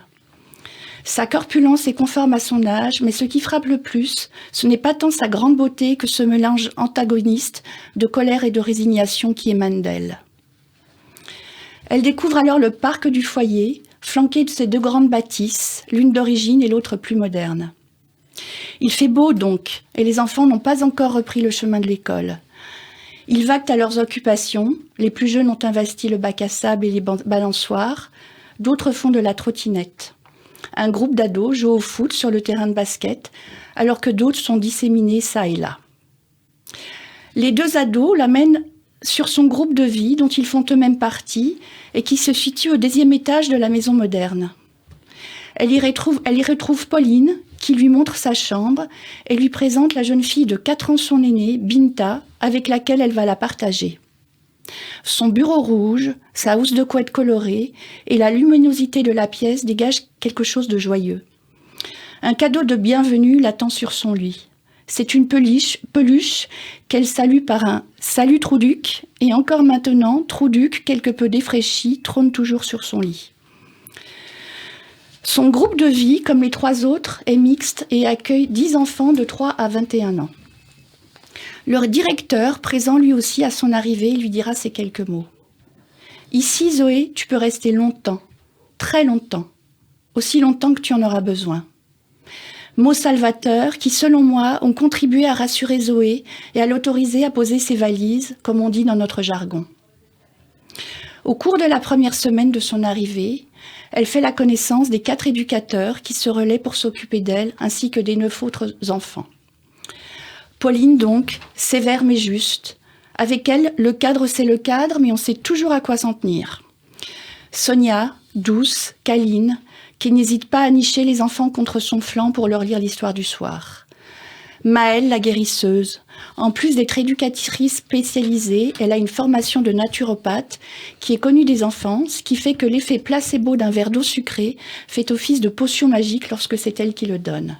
Sa corpulence est conforme à son âge, mais ce qui frappe le plus, ce n'est pas tant sa grande beauté que ce mélange antagoniste de colère et de résignation qui émane d'elle. Elle découvre alors le parc du foyer, flanqué de ces 2 grandes bâtisses, l'une d'origine et l'autre plus moderne. Il fait beau donc, et les enfants n'ont pas encore repris le chemin de l'école. Ils vaquent à leurs occupations, les plus jeunes ont investi le bac à sable et les balançoires, d'autres font de la trottinette. Un groupe d'ados joue au foot sur le terrain de basket, alors que d'autres sont disséminés ça et là. Les 2 ados l'amènent sur son groupe de vie, dont ils font eux-mêmes partie, et qui se situe au 10e étage de la maison moderne. Elle y retrouve Pauline, qui lui montre sa chambre et lui présente la jeune fille de 4 ans son aînée, Binta, avec laquelle elle va la partager. Son bureau rouge, sa housse de couette colorée et la luminosité de la pièce dégagent quelque chose de joyeux. Un cadeau de bienvenue l'attend sur son lit. C'est une peluche qu'elle salue par un « Salut Trouduc » et encore maintenant, Trouduc, quelque peu défraîchi, trône toujours sur son lit. Son groupe de vie, comme les 3 autres, est mixte et accueille 10 enfants de 3 à 21 ans. Leur directeur, présent lui aussi à son arrivée, lui dira ces quelques mots. « Ici, Zoé, tu peux rester longtemps, très longtemps, aussi longtemps que tu en auras besoin. Mots salvateurs qui, selon moi, ont contribué à rassurer Zoé et à l'autoriser à poser ses valises, comme on dit dans notre jargon. Au cours de la première semaine de son arrivée, elle fait la connaissance des 4 éducateurs qui se relaient pour s'occuper d'elle, ainsi que des 9 autres enfants. Pauline, donc, sévère mais juste. Avec elle, le cadre, c'est le cadre, mais on sait toujours à quoi s'en tenir. Sonia, douce, câline, qui n'hésite pas à nicher les enfants contre son flanc pour leur lire l'histoire du soir. Maëlle, la guérisseuse. En plus d'être éducatrice spécialisée, elle a une formation de naturopathe qui est connue des enfants, ce qui fait que l'effet placebo d'un verre d'eau sucrée fait office de potion magique lorsque c'est elle qui le donne.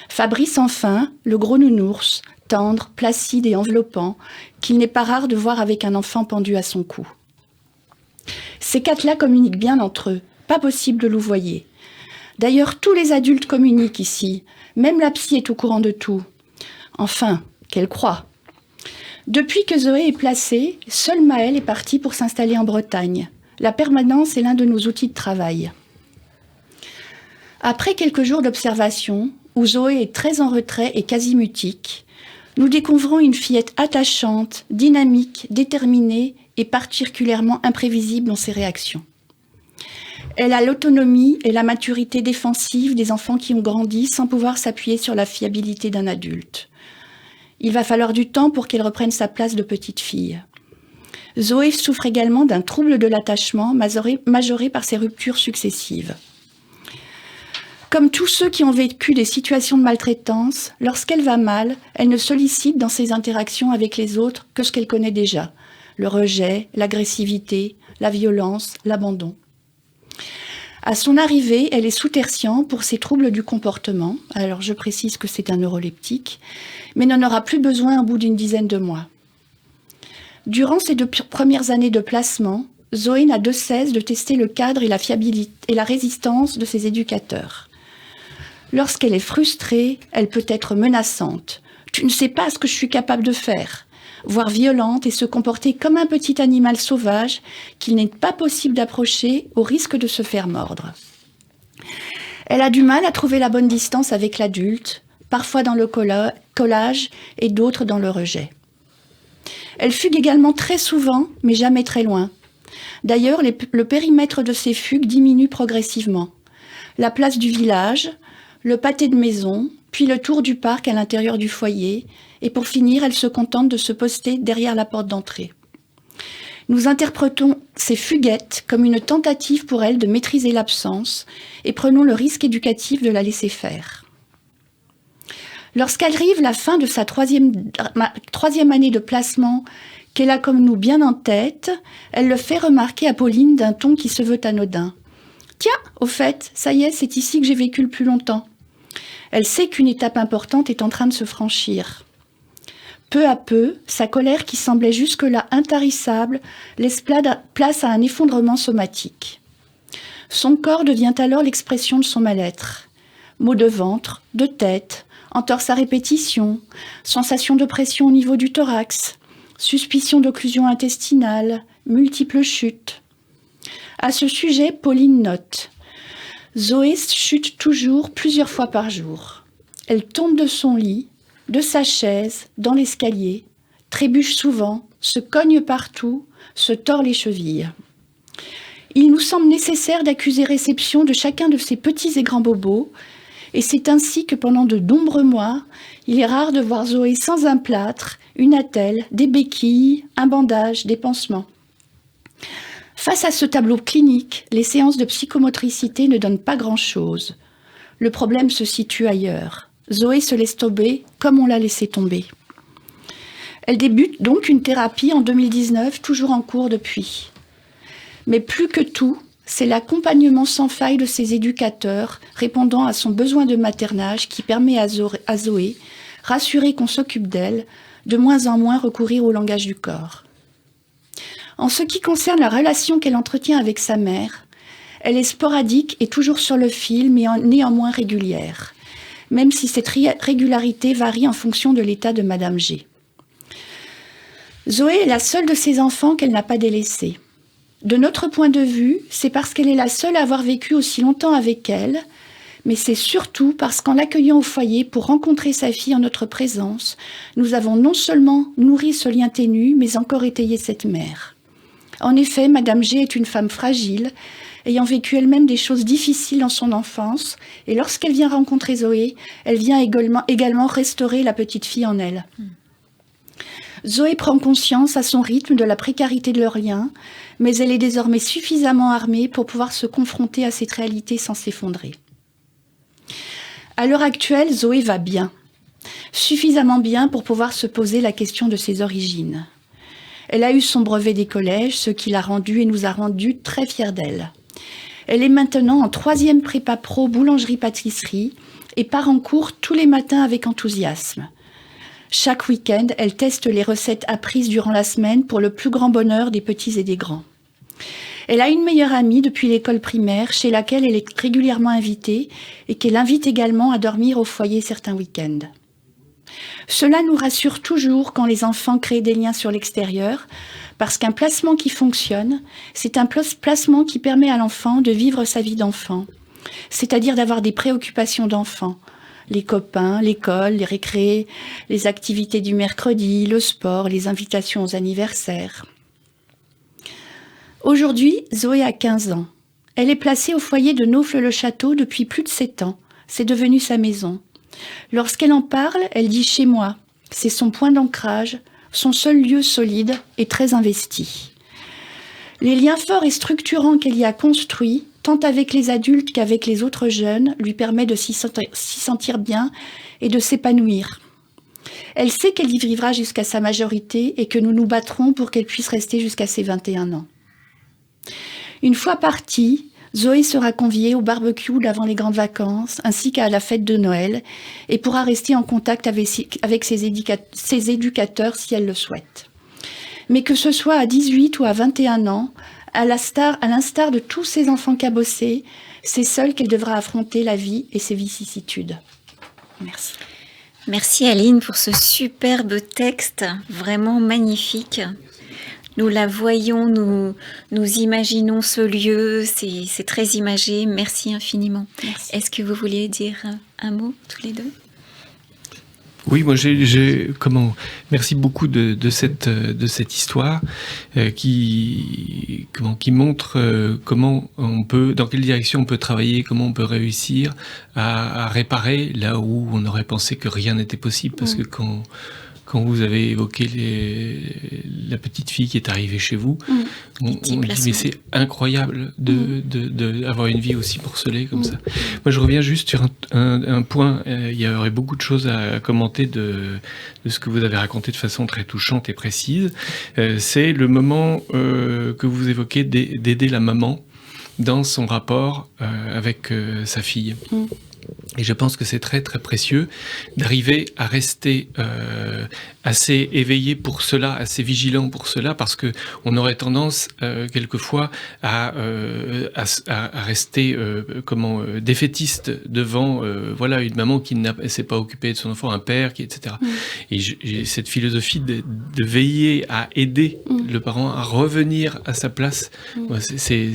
Fabrice, enfin, le gros nounours, tendre, placide et enveloppant, qu'il n'est pas rare de voir avec un enfant pendu à son cou. Ces 4-là communiquent bien entre eux, pas possible de louvoyer. D'ailleurs, tous les adultes communiquent ici, même la psy est au courant de tout. Enfin, qu'elle croit. Depuis que Zoé est placée, seule Maëlle est partie pour s'installer en Bretagne. La permanence est l'un de nos outils de travail. Après quelques jours d'observation, où Zoé est très en retrait et quasi mutique, nous découvrons une fillette attachante, dynamique, déterminée et particulièrement imprévisible dans ses réactions. Elle a l'autonomie et la maturité défensive des enfants qui ont grandi sans pouvoir s'appuyer sur la fiabilité d'un adulte. Il va falloir du temps pour qu'elle reprenne sa place de petite fille. Zoé souffre également d'un trouble de l'attachement majoré par ses ruptures successives. Comme tous ceux qui ont vécu des situations de maltraitance, lorsqu'elle va mal, elle ne sollicite dans ses interactions avec les autres que ce qu'elle connaît déjà. Le rejet, l'agressivité, la violence, l'abandon. À son arrivée, elle est sous tertian pour ses troubles du comportement. Alors je précise que c'est un neuroleptique, mais n'en aura plus besoin au bout d'une dizaine de mois. Durant ces 2 premières années de placement, Zoé n'a de cesse de tester le cadre et la fiabilité et la résistance de ses éducateurs. Lorsqu'elle est frustrée, elle peut être menaçante. « Tu ne sais pas ce que je suis capable de faire », voire violente et se comporter comme un petit animal sauvage qu'il n'est pas possible d'approcher au risque de se faire mordre. Elle a du mal à trouver la bonne distance avec l'adulte, parfois dans le collage et d'autres dans le rejet. Elle fugue également très souvent, mais jamais très loin. D'ailleurs, le périmètre de ses fugues diminue progressivement. La place du village, le pâté de maison, puis le tour du parc à l'intérieur du foyer, et pour finir, elle se contente de se poster derrière la porte d'entrée. Nous interprétons ces fuguettes comme une tentative pour elle de maîtriser l'absence et prenons le risque éducatif de la laisser faire. Lorsqu'arrive la fin de sa troisième année de placement, qu'elle a comme nous bien en tête, elle le fait remarquer à Pauline d'un ton qui se veut anodin. « Tiens, au fait, ça y est, c'est ici que j'ai vécu le plus longtemps. » Elle sait qu'une étape importante est en train de se franchir. Peu à peu, sa colère qui semblait jusque-là intarissable laisse place à un effondrement somatique. Son corps devient alors l'expression de son mal-être. Maux de ventre, de tête, entorse à répétition, sensation de pression au niveau du thorax, suspicion d'occlusion intestinale, multiples chutes. À ce sujet, Pauline note « Zoé chute toujours plusieurs fois par jour. Elle tombe de son lit, de sa chaise, dans l'escalier, trébuche souvent, se cogne partout, se tord les chevilles. Il nous semble nécessaire d'accuser réception de chacun de ces petits et grands bobos, et c'est ainsi que pendant de nombreux mois, il est rare de voir Zoé sans un plâtre, une attelle, des béquilles, un bandage, des pansements. Face à ce tableau clinique, les séances de psychomotricité ne donnent pas grand-chose. Le problème se situe ailleurs. Zoé se laisse tomber comme on l'a laissé tomber. Elle débute donc une thérapie en 2019, toujours en cours depuis. Mais plus que tout, c'est l'accompagnement sans faille de ses éducateurs répondant à son besoin de maternage qui permet à Zoé, rassurée qu'on s'occupe d'elle, de moins en moins recourir au langage du corps. En ce qui concerne la relation qu'elle entretient avec sa mère, elle est sporadique et toujours sur le fil, mais néanmoins régulière, même si cette régularité varie en fonction de l'état de Madame G. Zoé est la seule de ses enfants qu'elle n'a pas délaissée. De notre point de vue, c'est parce qu'elle est la seule à avoir vécu aussi longtemps avec elle, Mais c'est surtout parce qu'en l'accueillant au foyer pour rencontrer sa fille en notre présence, nous avons non seulement nourri ce lien ténu, mais encore étayé cette mère. En effet, Madame G est une femme fragile, ayant vécu elle-même des choses difficiles dans son enfance, et lorsqu'elle vient rencontrer Zoé, elle vient également restaurer la petite fille en elle. Zoé prend conscience à son rythme de la précarité de leur lien, mais elle est désormais suffisamment armée pour pouvoir se confronter à cette réalité sans s'effondrer. À l'heure actuelle, Zoé va bien, suffisamment bien pour pouvoir se poser la question de ses origines. Elle a eu son brevet des collèges, ce qui l'a rendue et nous a rendus très fiers d'elle. Elle est maintenant en 3e prépa pro boulangerie-pâtisserie et part en cours tous les matins avec enthousiasme. Chaque week-end, elle teste les recettes apprises durant la semaine pour le plus grand bonheur des petits et des grands. Elle a une meilleure amie depuis l'école primaire, chez laquelle elle est régulièrement invitée et qu'elle invite également à dormir au foyer certains week-ends. Cela nous rassure toujours quand les enfants créent des liens sur l'extérieur, parce qu'un placement qui fonctionne, c'est un placement qui permet à l'enfant de vivre sa vie d'enfant, c'est-à-dire d'avoir des préoccupations d'enfant, les copains, l'école, les récrés, les activités du mercredi, le sport, les invitations aux anniversaires. Aujourd'hui, Zoé a 15 ans. Elle est placée au foyer de Naufle-le-Château depuis plus de 7 ans. C'est devenu sa maison. Lorsqu'elle en parle, elle dit « chez moi ». C'est son point d'ancrage, son seul lieu solide et très investi. Les liens forts et structurants qu'elle y a construits, tant avec les adultes qu'avec les autres jeunes, lui permettent de s'y sentir bien et de s'épanouir. Elle sait qu'elle y vivra jusqu'à sa majorité et que nous nous battrons pour qu'elle puisse rester jusqu'à ses 21 ans. Une fois partie, Zoé sera conviée au barbecue d'avant les grandes vacances, ainsi qu'à la fête de Noël, et pourra rester en contact avec ses éducateurs si elle le souhaite. Mais que ce soit à 18 ou à 21 ans, à l'instar de tous ces enfants cabossés, c'est seule qu'elle devra affronter la vie et ses vicissitudes. Merci. Merci Aline pour ce superbe texte, vraiment magnifique. Nous la voyons, nous imaginons ce lieu, c'est très imagé. Merci infiniment. Merci. Est-ce que vous vouliez dire un mot, tous les deux ? Oui, moi merci beaucoup de cette histoire qui montre comment on peut, dans quelle direction on peut travailler, comment on peut réussir à réparer là où on aurait pensé que rien n'était possible, parce que quand vous avez évoqué la petite fille qui est arrivée chez vous, on dit mais c'est incroyable d'avoir une vie aussi morcelée comme ça. Moi je reviens juste sur un point, il y aurait beaucoup de choses à commenter de ce que vous avez raconté de façon très touchante et précise. C'est le moment que vous évoquez d'aider la maman dans son rapport avec sa fille. Et je pense que c'est très très précieux d'arriver à rester assez éveillé pour cela, assez vigilant pour cela, parce que on aurait tendance quelquefois à rester défaitiste devant une maman qui ne s'est pas occupée de son enfant, un père qui etc. Et j'ai cette philosophie de veiller à aider le parent à revenir à sa place. C'est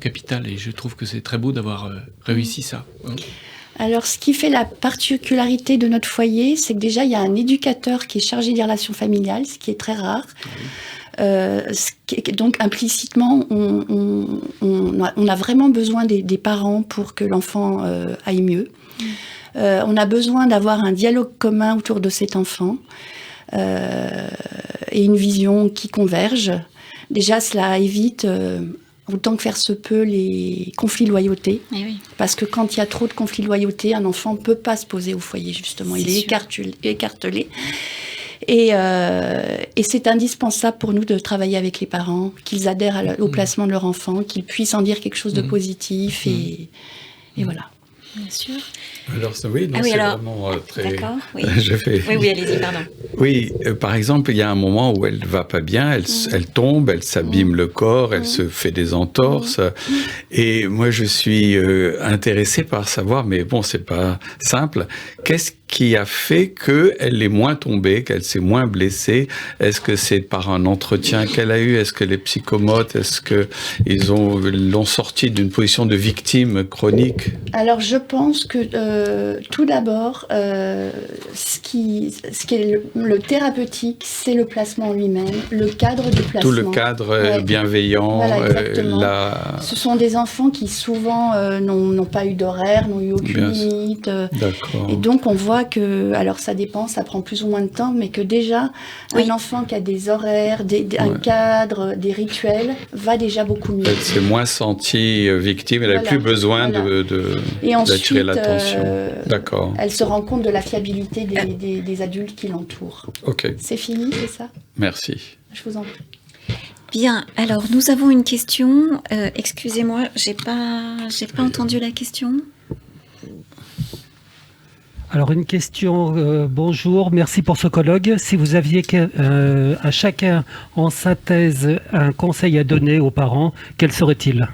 capital, et je trouve que c'est très beau d'avoir réussi ça. Alors, ce qui fait la particularité de notre foyer, c'est que déjà, il y a un éducateur qui est chargé des relations familiales, ce qui est très rare. Donc, implicitement, on a vraiment besoin des parents pour que l'enfant aille mieux. On a besoin d'avoir un dialogue commun autour de cet enfant et une vision qui converge. Déjà, cela évite... autant que faire se peut, les conflits de loyauté. Oui. Parce que quand il y a trop de conflits de loyauté, un enfant ne peut pas se poser au foyer, justement. Il est écartelé. Et c'est indispensable pour nous de travailler avec les parents, qu'ils adhèrent au placement de leur enfant, qu'ils puissent en dire quelque chose de positif. Et voilà. Bien sûr. Alors, oui, non, vraiment très... D'accord, oui. Oui, allez-y, pardon. Oui, par exemple, il y a un moment où elle va pas bien, elle tombe, elle s'abîme le corps, elle se fait des entorses. Et moi, je suis intéressé par savoir, mais bon, c'est pas simple, qu'est-ce qui a fait qu'elle est moins tombée, qu'elle s'est moins blessée? Est-ce que c'est par un entretien qu'elle a eu? Est-ce que les psychomotes, est-ce qu'ils l'ont sortie d'une position de victime chronique? Alors, je pense que tout d'abord, ce qui est le thérapeutique, c'est le placement lui-même, le cadre du placement. Tout le cadre bienveillant. Voilà, exactement. Ce sont des enfants qui souvent n'ont pas eu d'horaire, n'ont eu aucune limite. D'accord. Et donc, on voit que, alors ça dépend, ça prend plus ou moins de temps, mais que déjà, un enfant qui a des horaires, un cadre, des rituels, va déjà beaucoup mieux. Elle s'est moins sentie victime, elle n'a plus besoin d'attirer l'attention. D'accord. Elle se rend compte de la fiabilité des adultes qui l'entourent. Ok. C'est fini, c'est ça? Merci. Je vous en prie. Bien, alors nous avons une question. Excusez-moi, j'ai pas entendu la question. Alors une question, bonjour, merci pour ce colloque. Si vous aviez à chacun en synthèse un conseil à donner aux parents, quel serait-il?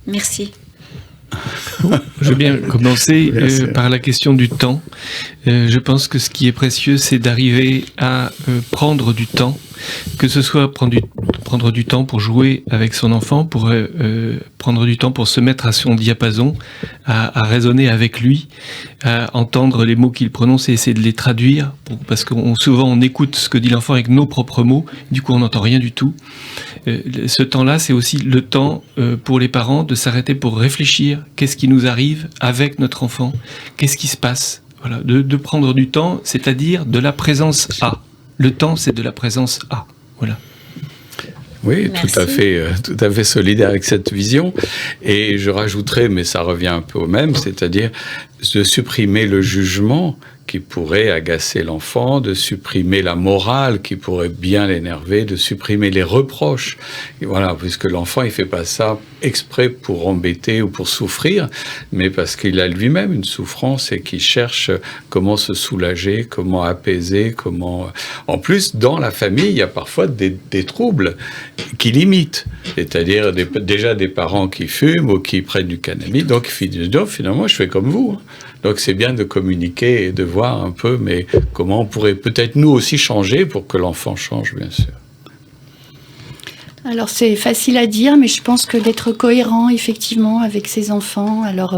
Merci. Je veux bien commencer par la question du temps. Je pense que ce qui est précieux, c'est d'arriver à prendre du temps, que ce soit prendre du temps pour jouer avec son enfant, pour prendre du temps pour se mettre à son diapason, à raisonner avec lui, à entendre les mots qu'il prononce et essayer de les traduire, parce que souvent on écoute ce que dit l'enfant avec nos propres mots, du coup on n'entend rien du tout. Ce temps-là, c'est aussi le temps pour les parents de s'arrêter pour réfléchir. Qu'est-ce qui nous arrive avec notre enfant? Qu'est-ce qui se passe? Voilà, de prendre du temps, c'est-à-dire de la présence à. Le temps, c'est de la présence à. Voilà. Oui, Merci. tout à fait solidaire avec cette vision. Et je rajouterais, mais ça revient un peu au même, c'est-à-dire de supprimer le jugement qui pourrait agacer l'enfant, de supprimer la morale qui pourrait bien l'énerver, de supprimer les reproches. Et voilà, puisque l'enfant, il fait pas ça exprès pour embêter ou pour souffrir, mais parce qu'il a lui-même une souffrance et qu'il cherche comment se soulager, comment apaiser, comment... En plus, dans la famille, il y a parfois des troubles qui limitent. C'est-à-dire déjà des parents qui fument ou qui prennent du cannabis. Donc finalement, je fais comme vous. Donc c'est bien de communiquer et de voir un peu, mais comment on pourrait peut-être nous aussi changer pour que l'enfant change, bien sûr. Alors c'est facile à dire, mais je pense que d'être cohérent effectivement avec ses enfants. Alors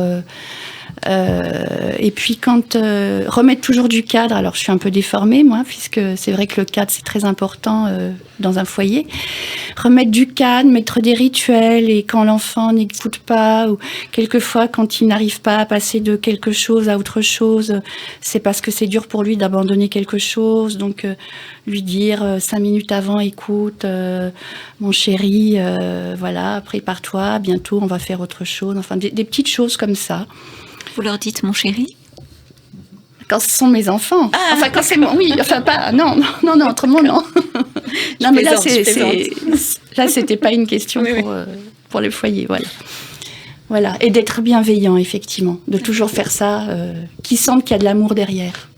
et puis quand remettre toujours du cadre. Alors je suis un peu déformée moi, puisque c'est vrai que le cadre c'est très important dans un foyer. Remettre du cadre, mettre des rituels, et quand l'enfant n'écoute pas, ou quelquefois quand il n'arrive pas à passer de quelque chose à autre chose, c'est parce que c'est dur pour lui d'abandonner quelque chose. Donc lui dire 5 minutes avant, écoute, mon chéri, voilà, prépare-toi, bientôt on va faire autre chose. Enfin des petites choses comme ça. Vous leur dites mon chéri? Quand ce sont mes enfants. Enfin, quand c'est moi, oui. Enfin, pas. Non, autrement, non. Non, mais là, là, c'était pas une question pour le foyer, voilà. Voilà. Et d'être bienveillant, effectivement. De toujours faire ça, qu'ils sentent qu'il y a de l'amour derrière.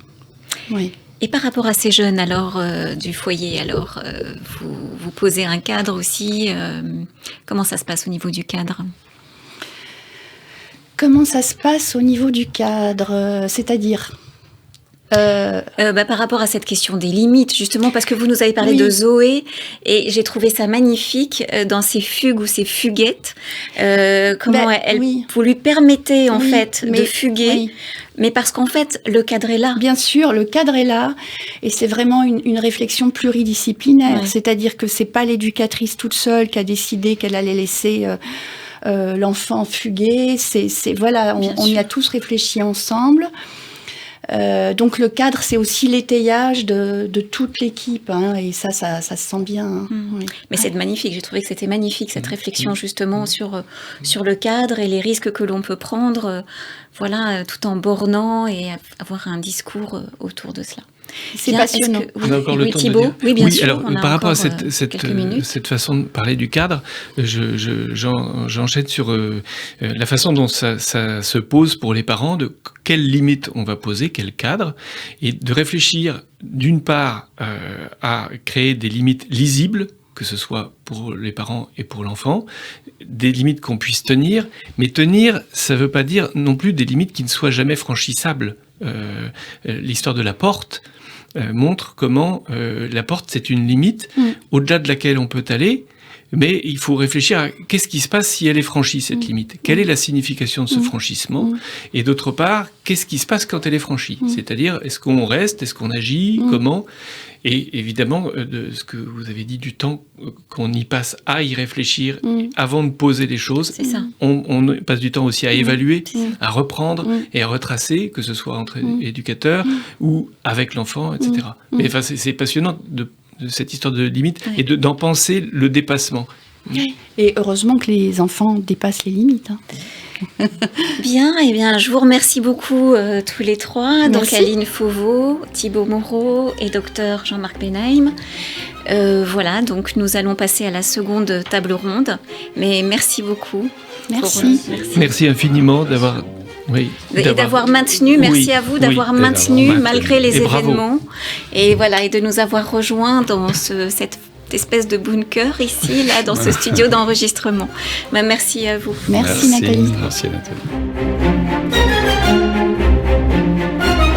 Oui. Et par rapport à ces jeunes, alors, du foyer, alors, vous posez un cadre aussi. Comment ça se passe au niveau du cadre? Comment ça se passe au niveau du cadre, c'est-à-dire par rapport à cette question des limites, justement, parce que vous nous avez parlé de Zoé, et j'ai trouvé ça magnifique dans ses fugues ou ses fuguettes, comment vous lui permettez en fait de fuguer, mais parce qu'en fait le cadre est là. Bien sûr, le cadre est là, et c'est vraiment une réflexion pluridisciplinaire, c'est-à-dire que c'est pas l'éducatrice toute seule qui a décidé qu'elle allait laisser l'enfant fuguer, voilà, on y a tous réfléchi ensemble. Donc le cadre, c'est aussi l'étayage de toute l'équipe, hein, et ça se sent bien. Hein. Oui. Mais c'est magnifique, j'ai trouvé que c'était magnifique cette réflexion justement sur le cadre et les risques que l'on peut prendre, voilà, tout en bornant et avoir un discours autour de cela. C'est passionnant. On a encore le temps Thibaut, de dire. bien sûr. Alors, par rapport à cette façon de parler du cadre, j'enchaîne sur la façon dont ça se pose pour les parents, de quelles limites on va poser, quel cadre, et de réfléchir d'une part à créer des limites lisibles, que ce soit pour les parents et pour l'enfant, des limites qu'on puisse tenir, mais tenir, ça ne veut pas dire non plus des limites qui ne soient jamais franchissables. l'histoire de la porte montre comment la porte, c'est une limite au-delà de laquelle on peut aller, mais il faut réfléchir à qu'est-ce qui se passe si elle est franchie, cette limite. Quelle est la signification de ce franchissement? Et d'autre part, qu'est-ce qui se passe quand elle est franchie? C'est-à-dire, est-ce qu'on reste? Est-ce qu'on agit? Comment? Et évidemment, de ce que vous avez dit, du temps qu'on y passe à y réfléchir avant de poser les choses. C'est ça. On passe du temps aussi à évaluer, à reprendre et à retracer, que ce soit entre éducateurs ou avec l'enfant, etc. Mais enfin, c'est passionnant de cette histoire de limite et d'en penser le dépassement. Et heureusement que les enfants dépassent les limites. Bien, eh bien, je vous remercie beaucoup tous les trois. Merci. Donc Aline Fauveau, Thibaut Moreau et Dr Jean-Marc Benheim. Voilà, donc nous allons passer à la seconde table ronde. Mais merci beaucoup. Merci. Merci infiniment d'avoir... d'avoir maintenu, merci à vous d'avoir maintenu malgré les événements. Et voilà, et de nous avoir rejoints dans cette espèce de bunker ici, là, dans ce studio d'enregistrement. Merci à vous. Merci Nathalie. Merci Nathalie.